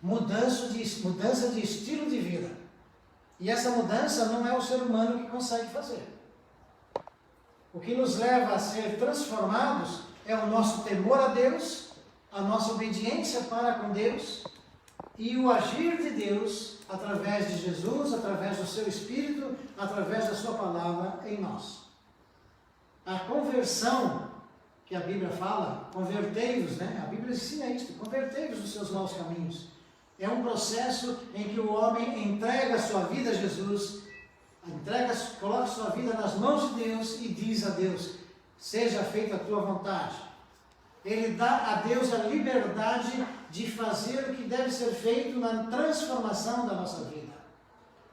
mudança de estilo de vida. E essa mudança não é o ser humano que consegue fazer. O que nos leva a ser transformados é o nosso temor a Deus, a nossa obediência para com Deus e o agir de Deus através de Jesus, através do seu Espírito, através da sua palavra em nós. A conversão que a Bíblia fala, convertei-vos, né? A Bíblia ensina isso, convertei-vos dos seus maus caminhos. É um processo em que o homem entrega a sua vida a Jesus, coloca sua vida nas mãos de Deus e diz a Deus: seja feita a tua vontade. Ele dá a Deus a liberdade de fazer o que deve ser feito na transformação da nossa vida.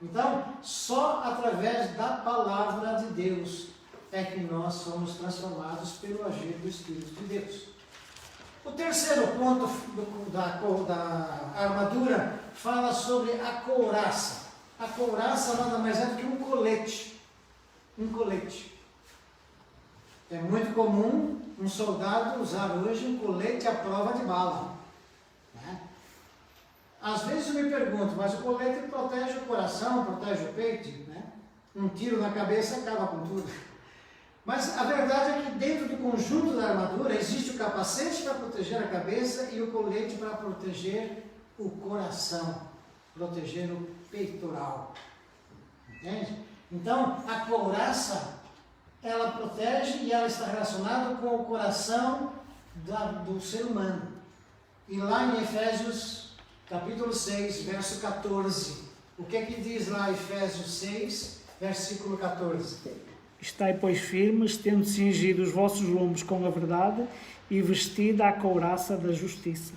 Então, só através da palavra de Deus é que nós somos transformados pelo agir do Espírito de Deus. O terceiro ponto da armadura fala sobre a couraça. A couraça nada mais é do que um colete. Um colete. É muito comum um soldado usar hoje um colete à prova de bala. Né? Às vezes eu me pergunto, mas o colete protege o coração, protege o peito? Né? Um tiro na cabeça acaba com tudo. Mas a verdade é que dentro do conjunto da armadura existe o capacete para proteger a cabeça e o colete para proteger o coração, proteger o peitoral. Entende? Então, a couraça, ela protege e ela está relacionada com o coração do ser humano. E lá em Efésios, capítulo 6, verso 14, o que é que diz lá Efésios 6, versículo 14? Estai, pois, firmes, tendo cingido os vossos lombos com a verdade e vestida a couraça da justiça.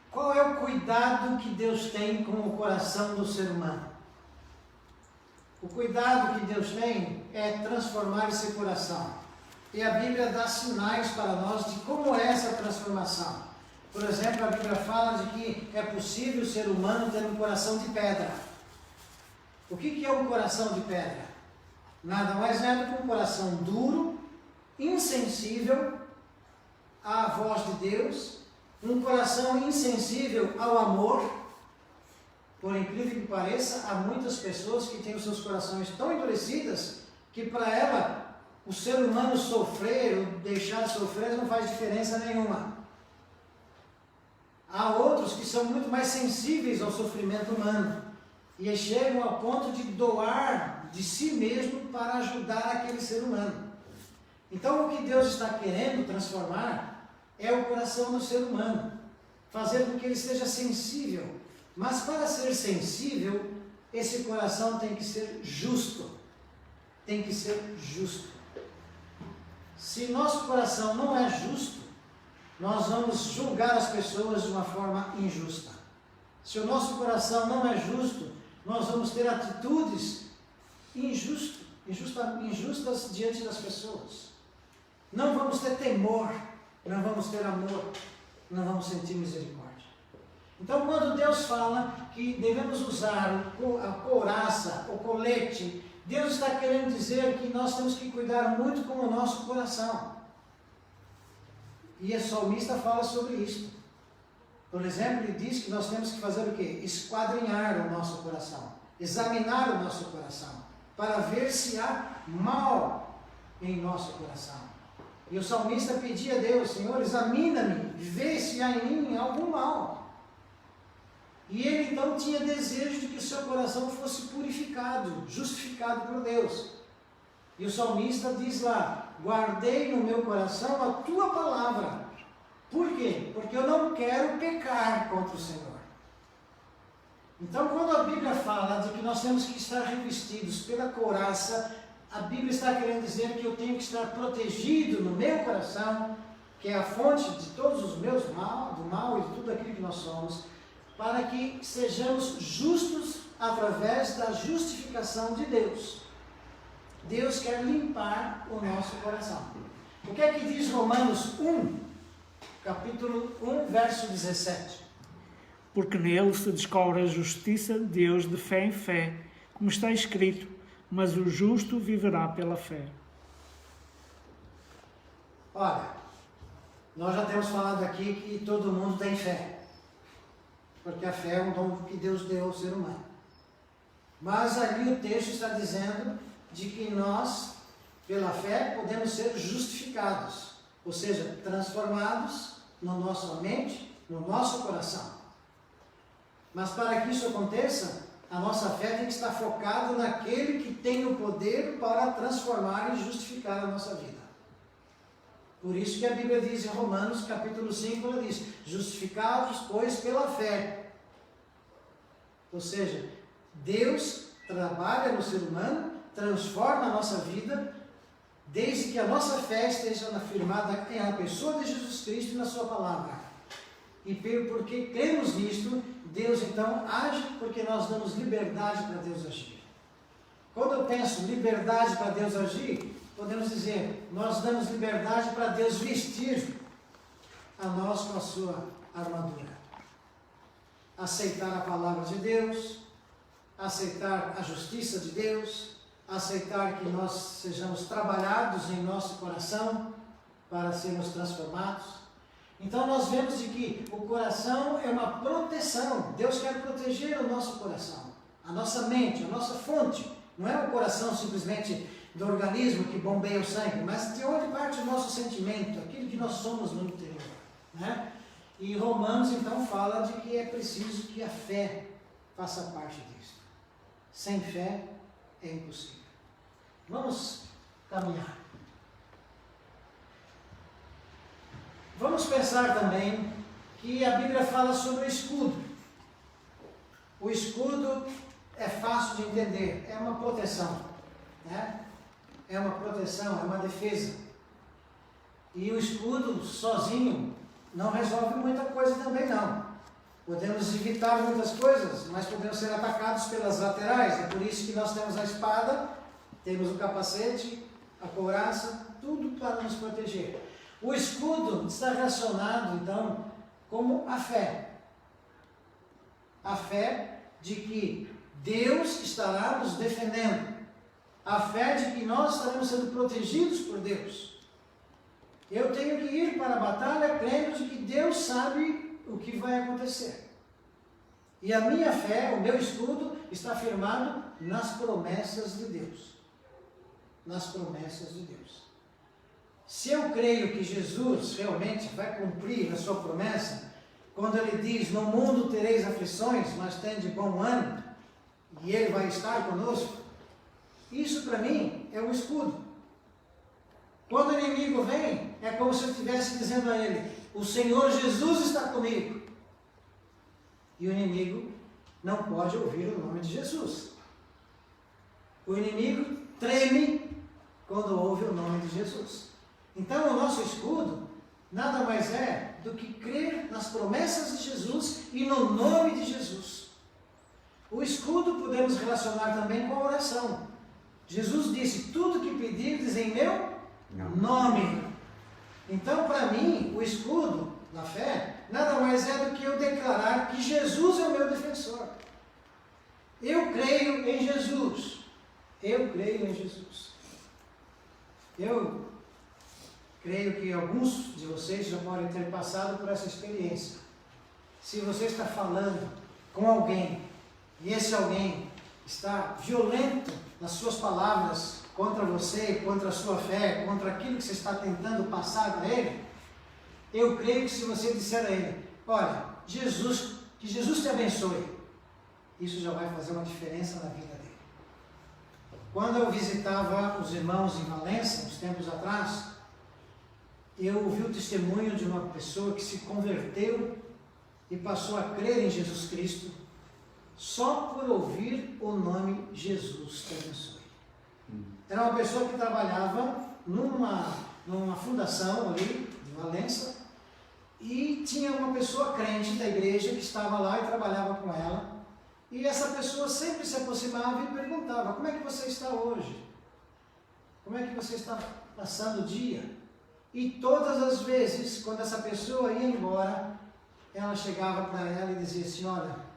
Qual é o cuidado que Deus tem com o coração do ser humano? O cuidado que Deus tem é transformar esse coração. E a Bíblia dá sinais para nós de como é essa transformação. Por exemplo, a Bíblia fala de que é possível o ser humano ter um coração de pedra. O que é um coração de pedra? Nada mais é do que um coração duro, insensível à voz de Deus, um coração insensível ao amor. Por incrível que pareça, há muitas pessoas que têm os seus corações tão endurecidas que para ela o ser humano sofrer ou deixar de sofrer não faz diferença nenhuma. Há outros que são muito mais sensíveis ao sofrimento humano e chegam ao ponto de doar de si mesmo para ajudar aquele ser humano. Então, o que Deus está querendo transformar é o coração do ser humano, fazer com que ele seja sensível. Mas para ser sensível, esse coração tem que ser justo. Tem que ser justo. Se nosso coração não é justo, nós vamos julgar as pessoas de uma forma injusta. Se o nosso coração não é justo, nós vamos ter atitudes injustas diante das pessoas. Não vamos ter temor, não vamos ter amor, não vamos sentir misericórdia. Então, quando Deus fala que devemos usar a couraça, o colete, Deus está querendo dizer que nós temos que cuidar muito com o nosso coração. E a salmista fala sobre isso. Por exemplo, ele diz que nós temos que fazer o quê? Esquadrinhar o nosso coração, examinar o nosso coração, para ver se há mal em nosso coração. E o salmista pedia a Deus: Senhor, examina-me, vê se há em mim algum mal. E ele então tinha desejo de que o seu coração fosse purificado, justificado por Deus. E o salmista diz lá: guardei no meu coração a tua palavra. Por quê? Porque eu não quero pecar contra o Senhor. Então, quando a Bíblia fala de que nós temos que estar revestidos pela couraça, a Bíblia está querendo dizer que eu tenho que estar protegido no meu coração, que é a fonte de todos os meus do mal e de tudo aquilo que nós somos, para que sejamos justos através da justificação de Deus. Deus quer limpar o nosso coração. O que é que diz Romanos 1, capítulo 1, verso 17? Porque nele se descobre a justiça de Deus de fé em fé, como está escrito, mas o justo viverá pela fé. Olha, nós já temos falado aqui que todo mundo tem fé, porque a fé é um dom que Deus deu ao ser humano. Mas ali o texto está dizendo de que nós, pela fé, podemos ser justificados, ou seja, transformados na nossa mente, no nosso coração. Mas para que isso aconteça, a nossa fé tem que estar focada naquele que tem o poder para transformar e justificar a nossa vida. Por isso que a Bíblia diz em Romanos capítulo 5, ela diz, justificados, pois, pela fé. Ou seja, Deus trabalha no ser humano, transforma a nossa vida, desde que a nossa fé esteja firmada na pessoa de Jesus Cristo e na sua palavra. E porque cremos nisto, Deus então age porque nós damos liberdade para Deus agir. Quando eu penso liberdade para Deus agir, podemos dizer, nós damos liberdade para Deus vestir a nós com a sua armadura. Aceitar a palavra de Deus, aceitar a justiça de Deus, aceitar que nós sejamos trabalhados em nosso coração para sermos transformados. Então nós vemos de que o coração é uma proteção. Deus quer proteger o nosso coração, a nossa mente, a nossa fonte. Não é o coração simplesmente do organismo que bombeia o sangue, mas de onde parte o nosso sentimento, aquilo que nós somos no interior, né? E Romanos então fala de que é preciso que a fé faça parte disso. Sem fé é impossível. Vamos caminhar. Vamos pensar também que a Bíblia fala sobre o escudo. O escudo é fácil de entender, é uma proteção, né? É uma proteção, é uma defesa. E o escudo sozinho não resolve muita coisa também não. Podemos evitar muitas coisas, mas podemos ser atacados pelas laterais. É por isso que nós temos a espada, temos o capacete, a couraça, tudo para nos proteger. O escudo está relacionado, então, com a fé. A fé de que Deus estará nos defendendo. A fé de que nós estaremos sendo protegidos por Deus. Eu tenho que ir para a batalha crendo de que Deus sabe o que vai acontecer. E a minha fé, o meu escudo, está firmado nas promessas de Deus. Nas promessas de Deus. Se eu creio que Jesus realmente vai cumprir a sua promessa, quando ele diz, no mundo tereis aflições, mas tende bom ânimo, e ele vai estar conosco, isso para mim é um escudo. Quando o inimigo vem, é como se eu estivesse dizendo a ele, o Senhor Jesus está comigo. E o inimigo não pode ouvir o nome de Jesus. O inimigo treme quando ouve o nome de Jesus. Então o nosso escudo nada mais é do que crer nas promessas de Jesus e no nome de Jesus. O escudo podemos relacionar também com a oração. Jesus disse, tudo que pedirdes em meu nome. Então para mim, o escudo da fé nada mais é do que eu declarar que Jesus é o meu defensor. Eu creio em Jesus. Eu creio em Jesus. Eu creio que alguns de vocês já podem ter passado por essa experiência. Se você está falando com alguém e esse alguém está violento nas suas palavras contra você, contra a sua fé, contra aquilo que você está tentando passar para ele, eu creio que se você disser a ele, olha, Jesus, que Jesus te abençoe, isso já vai fazer uma diferença na vida dele. Quando eu visitava os irmãos em Valência, uns tempos atrás, eu ouvi o testemunho de uma pessoa que se converteu e passou a crer em Jesus Cristo, só por ouvir o nome Jesus te abençoe. Era uma pessoa que trabalhava numa fundação ali, de Valença, e tinha uma pessoa crente da igreja que estava lá e trabalhava com ela. E essa pessoa sempre se aproximava e perguntava: como é que você está hoje? Como é que você está passando o dia? E todas as vezes, quando essa pessoa ia embora, ela chegava para ela e dizia assim: olha,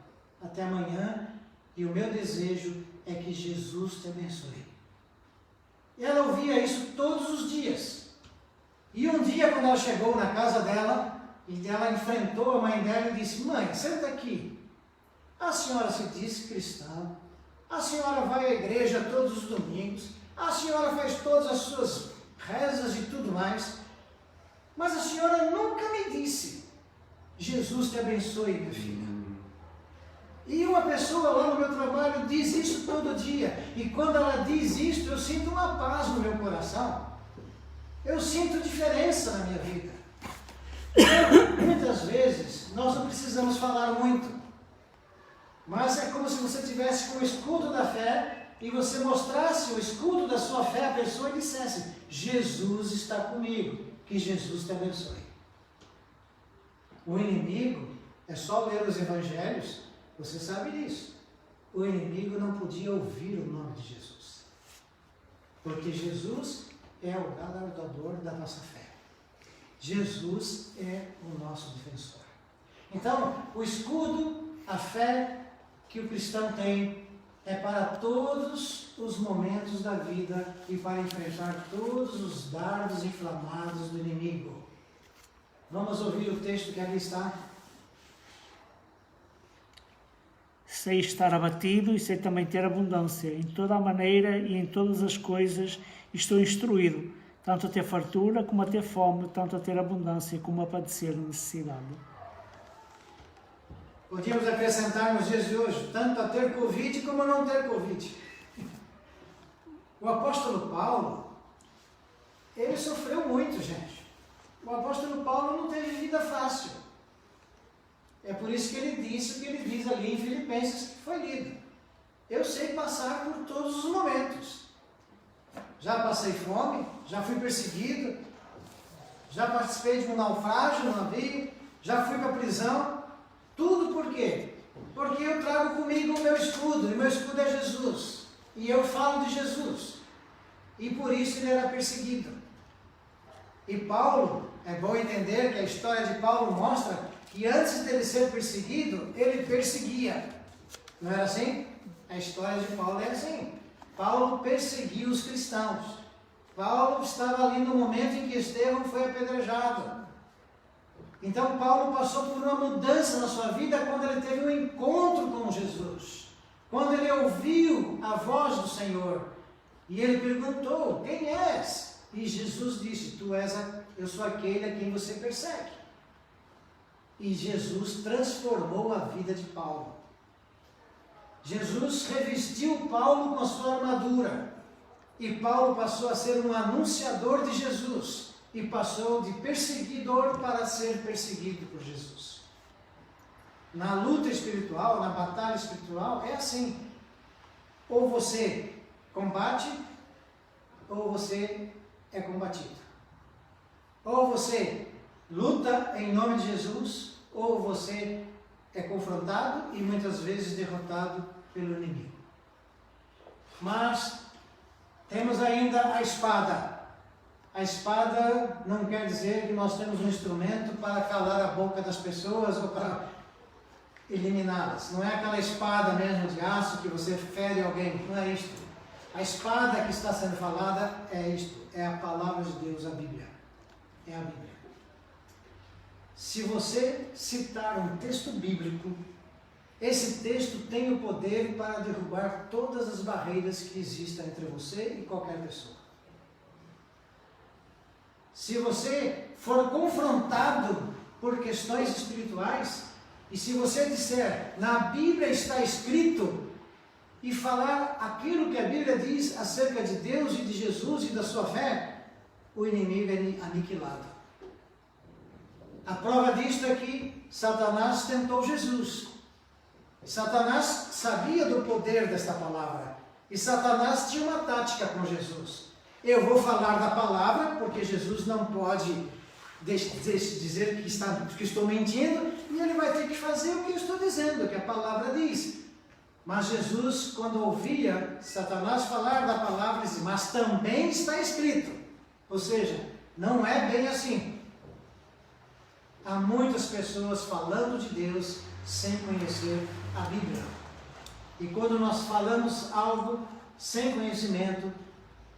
até amanhã, e o meu desejo é que Jesus te abençoe. E ela ouvia isso todos os dias. E um dia, quando ela chegou na casa dela, e ela enfrentou a mãe dela e disse: mãe, senta aqui. A senhora se diz cristã, a senhora vai à igreja todos os domingos, a senhora faz todas as suas rezas e tudo mais, mas a senhora nunca me disse: Jesus te abençoe, minha filha. E uma pessoa lá no meu trabalho diz isso todo dia, e quando ela diz isso, eu sinto uma paz no meu coração, eu sinto diferença na minha vida. Então, muitas vezes, nós não precisamos falar muito, mas é como se você tivesse com o escudo da fé e você mostrasse o escudo da sua fé à pessoa e dissesse: Jesus está comigo, que Jesus te abençoe. O inimigo, é só ler os evangelhos, você sabe disso. O inimigo não podia ouvir o nome de Jesus, porque Jesus é o galardoador da nossa fé. Jesus é o nosso defensor. Então, o escudo, a fé que o cristão tem é para todos os momentos da vida e para enfrentar todos os dardos inflamados do inimigo. Vamos ouvir o texto que ali está. Sei estar abatido e sei também ter abundância. Em toda a maneira e em todas as coisas estou instruído, tanto a ter fartura como a ter fome, tanto a ter abundância como a padecer necessidade. Podíamos acrescentar nos dias de hoje, tanto a ter Covid como a não ter Covid. O apóstolo Paulo, ele sofreu muito, gente. O apóstolo Paulo não teve vida fácil. É por isso que ele disse o que ele diz ali em Filipenses, que foi lido. Eu sei passar por todos os momentos. Já passei fome, já fui perseguido, já participei de um naufrágio no navio, já fui para a prisão. Tudo por quê? Porque eu trago comigo o meu escudo, e o meu escudo é Jesus. E eu falo de Jesus. E por isso ele era perseguido. E Paulo, é bom entender que a história de Paulo mostra que antes dele ser perseguido, ele perseguia. Não era assim? A história de Paulo é assim. Paulo perseguiu os cristãos. Paulo estava ali no momento em que Estevão foi apedrejado. Então Paulo passou por uma mudança na sua vida quando ele teve um encontro com Jesus. Quando ele ouviu a voz do Senhor. E ele perguntou: quem és? E Jesus disse: eu sou aquele a quem você persegue. E Jesus transformou a vida de Paulo. Jesus revestiu Paulo com a sua armadura. E Paulo passou a ser um anunciador de Jesus. E passou de perseguidor para ser perseguido por Jesus. Na luta espiritual, na batalha espiritual, é assim. Ou você combate, ou você é combatido. Ou você luta em nome de Jesus, ou você é confrontado e muitas vezes derrotado pelo inimigo. Mas temos ainda a espada. A espada não quer dizer que nós temos um instrumento para calar a boca das pessoas ou para eliminá-las. Não é aquela espada mesmo de aço que você fere alguém, não é isto. A espada que está sendo falada é isto, é a palavra de Deus, a Bíblia. É a Bíblia. Se você citar um texto bíblico, esse texto tem o poder para derrubar todas as barreiras que existam entre você e qualquer pessoa. Se você for confrontado por questões espirituais, e se você disser, na Bíblia está escrito, e falar aquilo que a Bíblia diz acerca de Deus e de Jesus e da sua fé, o inimigo é aniquilado. A prova disto é que Satanás tentou Jesus. Satanás sabia do poder desta palavra. E Satanás tinha uma tática com Jesus. Eu vou falar da palavra, porque Jesus não pode dizer que estou mentindo, e ele vai ter que fazer o que eu estou dizendo, o que a palavra diz. Mas Jesus, quando ouvia Satanás falar da palavra, dizia, mas também está escrito. Ou seja, não é bem assim. Há muitas pessoas falando de Deus sem conhecer a Bíblia. E quando nós falamos algo sem conhecimento,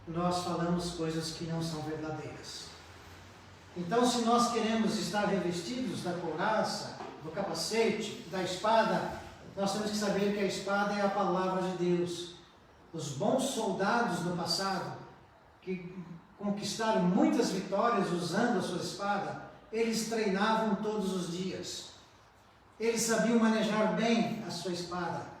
nós falamos coisas que não são verdadeiras. Então, se nós queremos estar revestidos da couraça, do capacete, da espada, nós temos que saber que a espada é a palavra de Deus. Os bons soldados no passado, que conquistaram muitas vitórias usando a sua espada, eles treinavam todos os dias. Eles sabiam manejar bem a sua espada.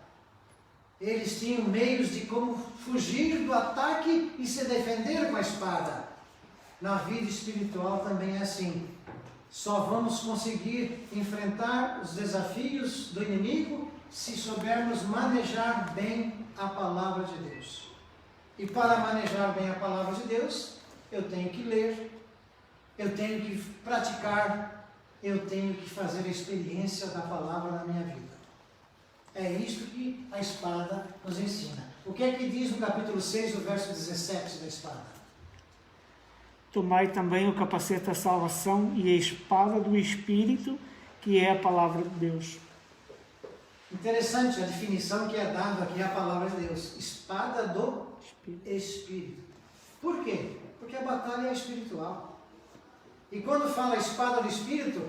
Eles tinham meios de como fugir do ataque e se defender com a espada. Na vida espiritual também é assim. Só vamos conseguir enfrentar os desafios do inimigo se soubermos manejar bem a palavra de Deus. E para manejar bem a palavra de Deus, eu tenho que ler, eu tenho que praticar, eu tenho que fazer a experiência da palavra na minha vida. É isto que a espada nos ensina. O que é que diz no capítulo 6, o verso 17 da espada? Tomai também o capacete da salvação e a espada do Espírito, que é a palavra de Deus. Interessante a definição que é dada aqui à palavra de Deus. Espada do Espírito. Por quê? Porque a batalha é espiritual. E quando fala espada do Espírito,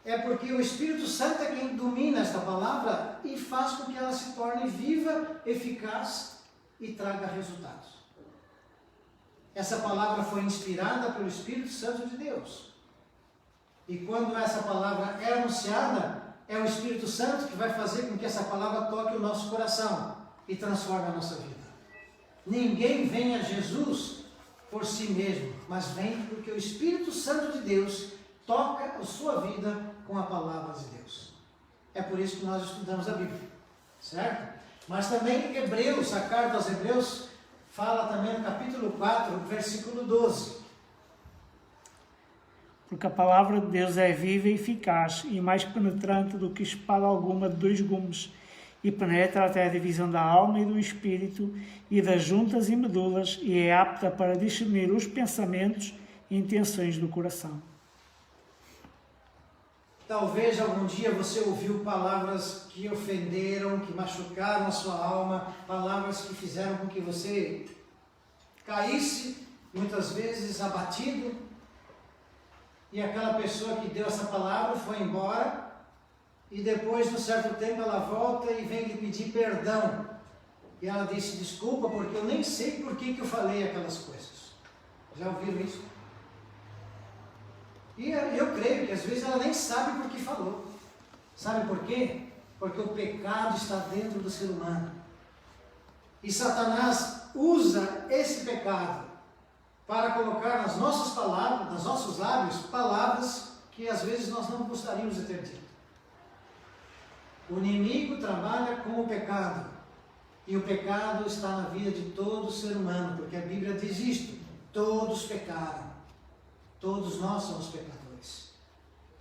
é porque o Espírito Santo é quem domina esta palavra e faz com que ela se torne viva, eficaz e traga resultados. Essa palavra foi inspirada pelo Espírito Santo de Deus. E quando essa palavra é anunciada, é o Espírito Santo que vai fazer com que essa palavra toque o nosso coração e transforme a nossa vida. Ninguém vem a Jesus por si mesmo, mas vem porque o Espírito Santo de Deus toca a sua vida com a palavra de Deus. É por isso que nós estudamos a Bíblia, certo? Mas também Hebreus, a carta aos Hebreus, fala também no capítulo 4, versículo 12. Porque a palavra de Deus é viva e eficaz e mais penetrante do que espada alguma de 2 gumes, e penetra até a divisão da alma e do espírito e das juntas e medulas, e é apta para discernir os pensamentos e intenções do coração. Talvez algum dia você ouviu palavras que ofenderam, que machucaram a sua alma, palavras que fizeram com que você caísse, muitas vezes abatido, e aquela pessoa que deu essa palavra foi embora, e depois de um certo tempo ela volta e vem lhe pedir perdão. E ela disse, desculpa, porque eu nem sei por que eu falei aquelas coisas. Já ouviram isso? E eu creio que às vezes ela nem sabe por que falou. Sabe por quê? Porque o pecado está dentro do ser humano. E Satanás usa esse pecado para colocar nas nossas palavras, nos nossos lábios, palavras que às vezes nós não gostaríamos de ter dito. O inimigo trabalha com o pecado. E o pecado está na vida de todo ser humano, porque a Bíblia diz isto: todos pecaram. Todos nós somos pecadores.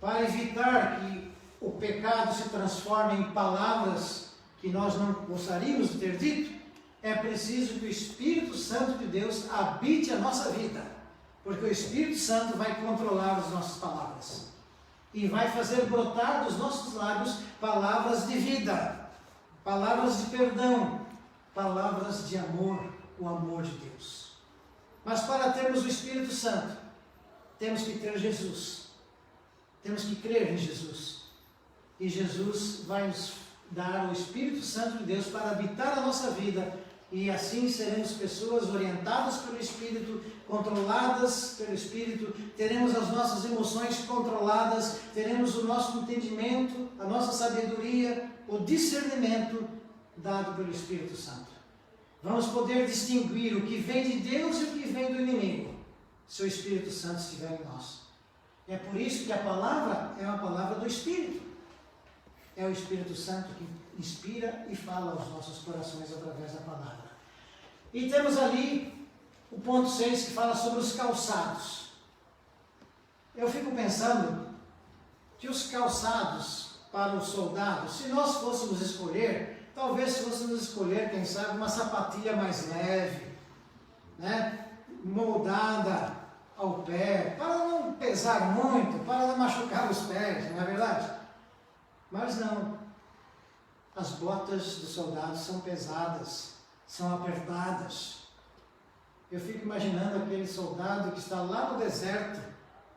Para evitar que o pecado se transforme em palavras que nós não gostaríamos de ter dito, é preciso que o Espírito Santo de Deus habite a nossa vida, porque o Espírito Santo vai controlar as nossas palavras e vai fazer brotar dos nossos lábios palavras de vida, palavras de perdão, palavras de amor, o amor de Deus. Mas para termos o Espírito Santo, temos que ter Jesus, temos que crer em Jesus, e Jesus vai nos dar o Espírito Santo de Deus para habitar a nossa vida, e assim seremos pessoas orientadas pelo Espírito, controladas pelo Espírito, teremos as nossas emoções controladas, teremos o nosso entendimento, a nossa sabedoria, o discernimento dado pelo Espírito Santo. Vamos poder distinguir o que vem de Deus e o que vem do inimigo, se o Espírito Santo estiver em nós. É por isso que a palavra é uma palavra do Espírito. É o Espírito Santo que inspira e fala aos nossos corações através da palavra. E temos ali o ponto 6 que fala sobre os calçados. Eu fico pensando que os calçados para os soldados, se nós fôssemos escolher, talvez fôssemos escolher, quem sabe, uma sapatilha mais leve, né? Moldada ao pé, para não pesar muito, para não machucar os pés, não é verdade? Mas não. As botas dos soldados são pesadas, são apertadas. Eu fico imaginando aquele soldado que está lá no deserto,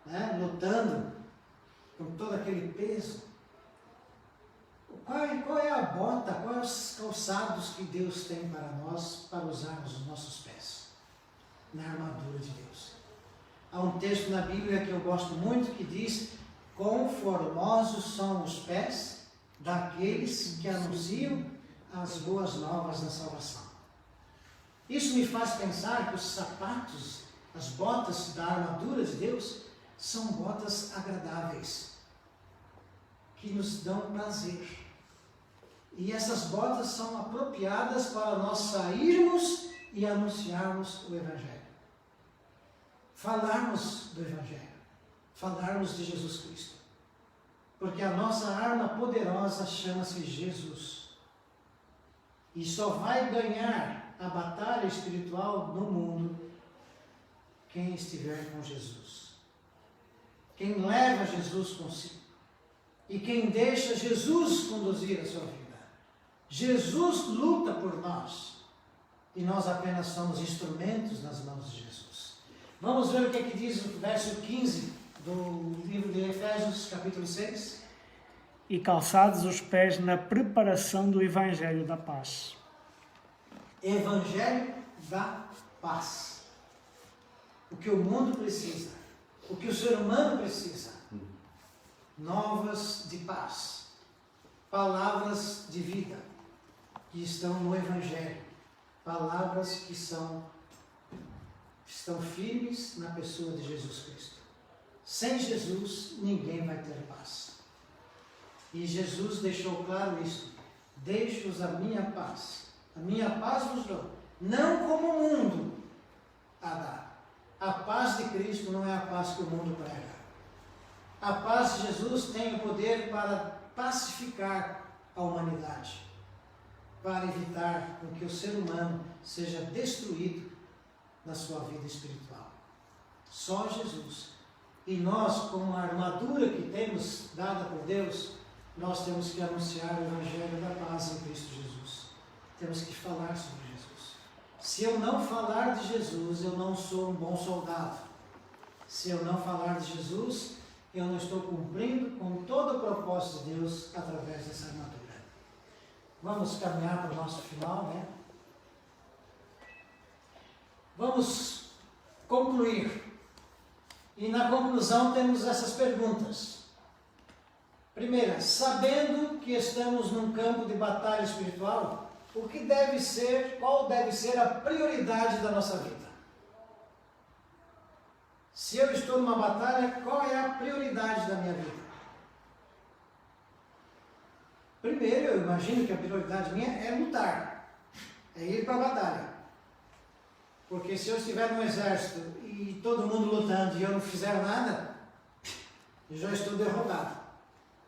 né, lutando com todo aquele peso. Qual é a bota, quais os calçados que Deus tem para nós, para usarmos os nossos pés? Na armadura de Deus. Há um texto na Bíblia que eu gosto muito que diz: quão formosos são os pés daqueles que anunciam as boas novas da salvação. Isso me faz pensar que os sapatos, as botas da armadura de Deus, são botas agradáveis, que nos dão prazer. E essas botas são apropriadas para nós sairmos e anunciarmos o Evangelho. Falarmos do Evangelho. Falarmos de Jesus Cristo. Porque a nossa arma poderosa chama-se Jesus. E só vai ganhar a batalha espiritual no mundo quem estiver com Jesus. Quem leva Jesus consigo. E quem deixa Jesus conduzir a sua vida. Jesus luta por nós. E nós apenas somos instrumentos nas mãos de Jesus. Vamos ver o que é que diz o verso 15 do livro de Efésios, capítulo 6. E calçados os pés na preparação do Evangelho da paz. Evangelho da paz. O que o mundo precisa. O que o ser humano precisa. Novas de paz. Palavras de vida que estão no Evangelho. Palavras que estão firmes na pessoa de Jesus Cristo. Sem Jesus, ninguém vai ter paz. E Jesus deixou claro isso. Deixo-vos a minha paz. A minha paz vos dou. Não como o mundo a dá. A paz de Cristo não é a paz que o mundo prega. A paz de Jesus tem o poder para pacificar a humanidade. Para evitar que o ser humano seja destruído na sua vida espiritual. Só Jesus. E nós, com a armadura que temos dada por Deus, nós temos que anunciar o Evangelho da paz em Cristo Jesus. Temos que falar sobre Jesus. Se eu não falar de Jesus, eu não sou um bom soldado. Se eu não falar de Jesus, eu não estou cumprindo com todo o propósito de Deus através dessa armadura. Vamos caminhar para o nosso final, né? Vamos concluir. E na conclusão temos essas perguntas. Primeira, sabendo que estamos num campo de batalha espiritual, qual deve ser a prioridade da nossa vida? Se eu estou numa batalha, qual é a prioridade da minha vida? Primeiro, eu imagino que a prioridade minha é lutar, é ir para a batalha. Porque se eu estiver no exército e todo mundo lutando e eu não fizer nada, eu já estou derrotado,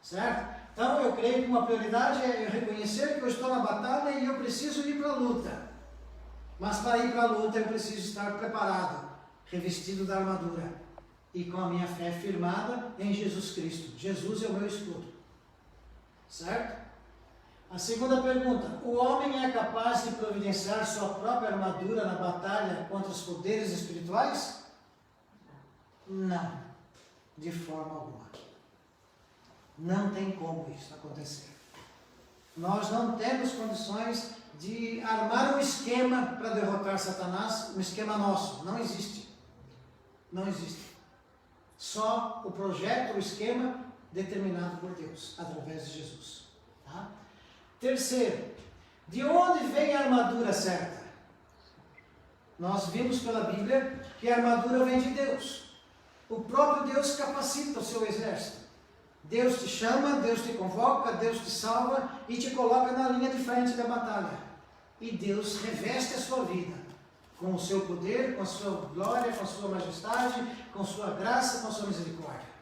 certo? Então eu creio que uma prioridade é eu reconhecer que eu estou na batalha e eu preciso ir para a luta. Mas para ir para a luta eu preciso estar preparado, revestido da armadura e com a minha fé firmada em Jesus Cristo. Jesus é o meu escudo, certo? A segunda pergunta, o homem é capaz de providenciar sua própria armadura na batalha contra os poderes espirituais? Não, de forma alguma. Não tem como isso acontecer. Nós não temos condições de armar um esquema para derrotar Satanás, um esquema nosso. Não existe. Não existe. Só o projeto, o esquema determinado por Deus, através de Jesus. Tá? Terceiro, de onde vem a armadura certa? Nós vimos pela Bíblia que a armadura vem de Deus. O próprio Deus capacita o seu exército. Deus te chama, Deus te convoca, Deus te salva e te coloca na linha de frente da batalha. E Deus reveste a sua vida com o seu poder, com a sua glória, com a sua majestade, com a sua graça, com a sua misericórdia.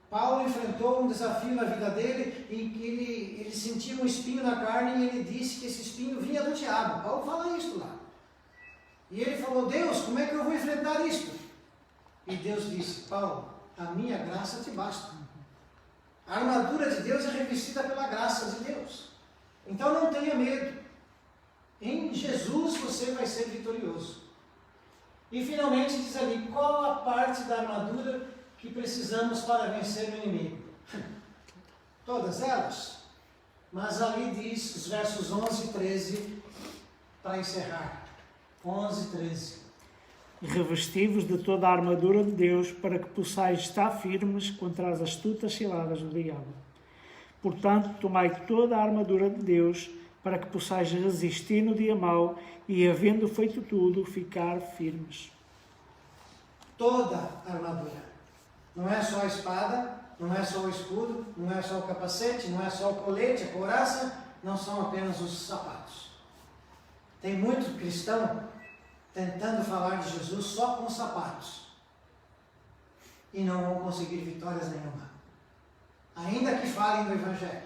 Paulo enfrentou um desafio na vida dele em que ele sentia um espinho na carne e ele disse que esse espinho vinha do diabo. Paulo fala isso lá. E ele falou: Deus, como é que eu vou enfrentar isto? E Deus disse: Paulo, a minha graça te basta. A armadura de Deus é revestida pela graça de Deus. Então não tenha medo. Em Jesus você vai ser vitorioso. E finalmente diz ali: qual a parte da armadura que precisamos para vencer o inimigo? Todas elas. Mas ali diz os versos 11 e 13, para encerrar. 11 e 13. Revesti-vos de toda a armadura de Deus, para que possais estar firmes contra as astutas ciladas do diabo. Portanto, tomai toda a armadura de Deus, para que possais resistir no dia mau e, havendo feito tudo, ficar firmes. Toda a armadura. Não é só a espada, não é só o escudo, não é só o capacete, não é só o colete, a couraça, não são apenas os sapatos. Tem muito cristão tentando falar de Jesus só com sapatos e não vão conseguir vitórias nenhuma, ainda que falem do Evangelho,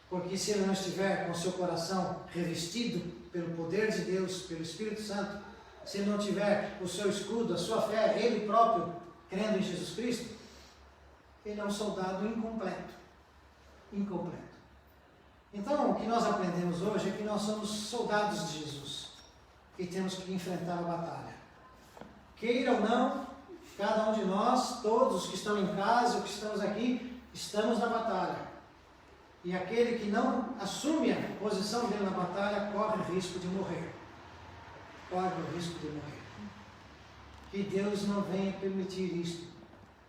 porque se ele não estiver com o seu coração revestido pelo poder de Deus, pelo Espírito Santo, se ele não tiver o seu escudo, a sua fé, ele próprio crendo em Jesus Cristo, ele é um soldado incompleto. Então, o que nós aprendemos hoje é que nós somos soldados de Jesus e temos que enfrentar a batalha. Queira ou não, cada um de nós, todos os que estão em casa, os que estamos aqui, estamos na batalha. E aquele que não assume a posição dele na batalha corre o risco de morrer. Que Deus não venha permitir isto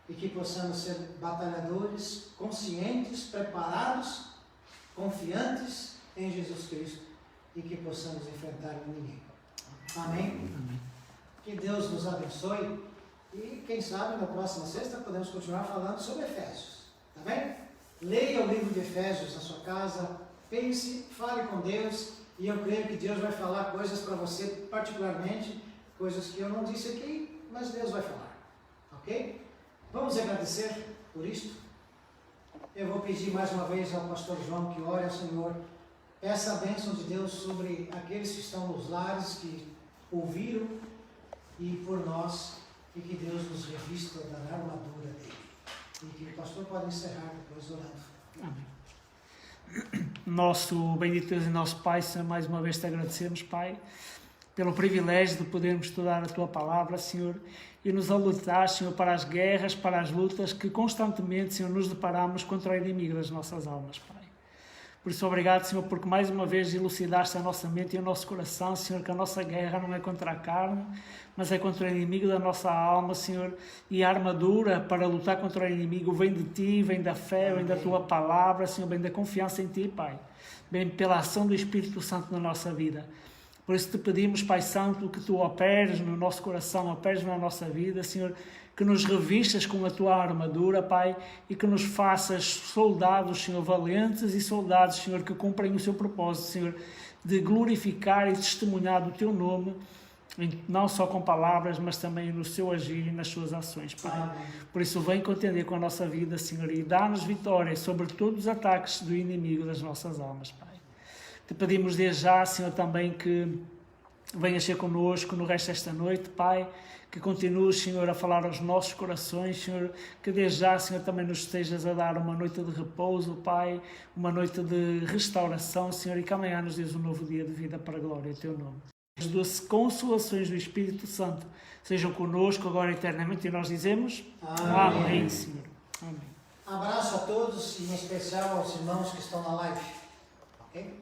e que possamos ser batalhadores conscientes, preparados, confiantes em Jesus Cristo e que possamos enfrentar o inimigo. Amém? Que Deus nos abençoe e quem sabe na próxima sexta podemos continuar falando sobre Efésios, tá bem? Leia o livro de Efésios na sua casa, pense, fale com Deus e eu creio que Deus vai falar coisas para você particularmente, coisas que eu não disse aqui, mas Deus vai falar, ok? Vamos agradecer por isto. Eu vou pedir mais uma vez ao pastor João que ore ao Senhor, peça a bênção de Deus sobre aqueles que estão nos lares, que ouviram, e por nós, e que Deus nos revista da armadura dele. E que o pastor pode encerrar depois orando. Amém. Nosso bendito Deus e nosso Pai, Senhor, mais uma vez te agradecemos, Pai, pelo privilégio de podermos estudar a Tua Palavra, Senhor, e nos alertar, Senhor, para as guerras, para as lutas que constantemente, Senhor, nos deparamos contra o inimigo das nossas almas, Pai. Por isso, obrigado, Senhor, porque mais uma vez elucidaste a nossa mente e o nosso coração, Senhor, que a nossa guerra não é contra a carne, mas é contra o inimigo da nossa alma, Senhor, e a armadura para lutar contra o inimigo vem de Ti, vem da fé, vem da Tua Palavra, Senhor, vem da confiança em Ti, Pai, vem pela ação do Espírito Santo na nossa vida. Por isso te pedimos, Pai Santo, que Tu operes no nosso coração, operes na nossa vida, Senhor, que nos revistas com a Tua armadura, Pai, e que nos faças soldados, Senhor, valentes e soldados, Senhor, que cumprem o seu propósito, Senhor, de glorificar e testemunhar do Teu nome, não só com palavras, mas também no seu agir e nas suas ações, Pai. Amém. Por isso, vem contender com a nossa vida, Senhor, e dá-nos vitória sobre todos os ataques do inimigo das nossas almas, Pai. Te pedimos desde já, Senhor, também que venhas ser connosco no resto desta noite, Pai, que continues, Senhor, a falar aos nossos corações, Senhor, que desde já, Senhor, também nos estejas a dar uma noite de repouso, Pai, uma noite de restauração, Senhor, e que amanhã nos dias um novo dia de vida para a glória do Teu nome. As doces consolações do Espírito Santo sejam connosco agora e eternamente, e nós dizemos Amém. Amém, Senhor. Amém. Abraço a todos, e em especial aos irmãos que estão na live. Ok?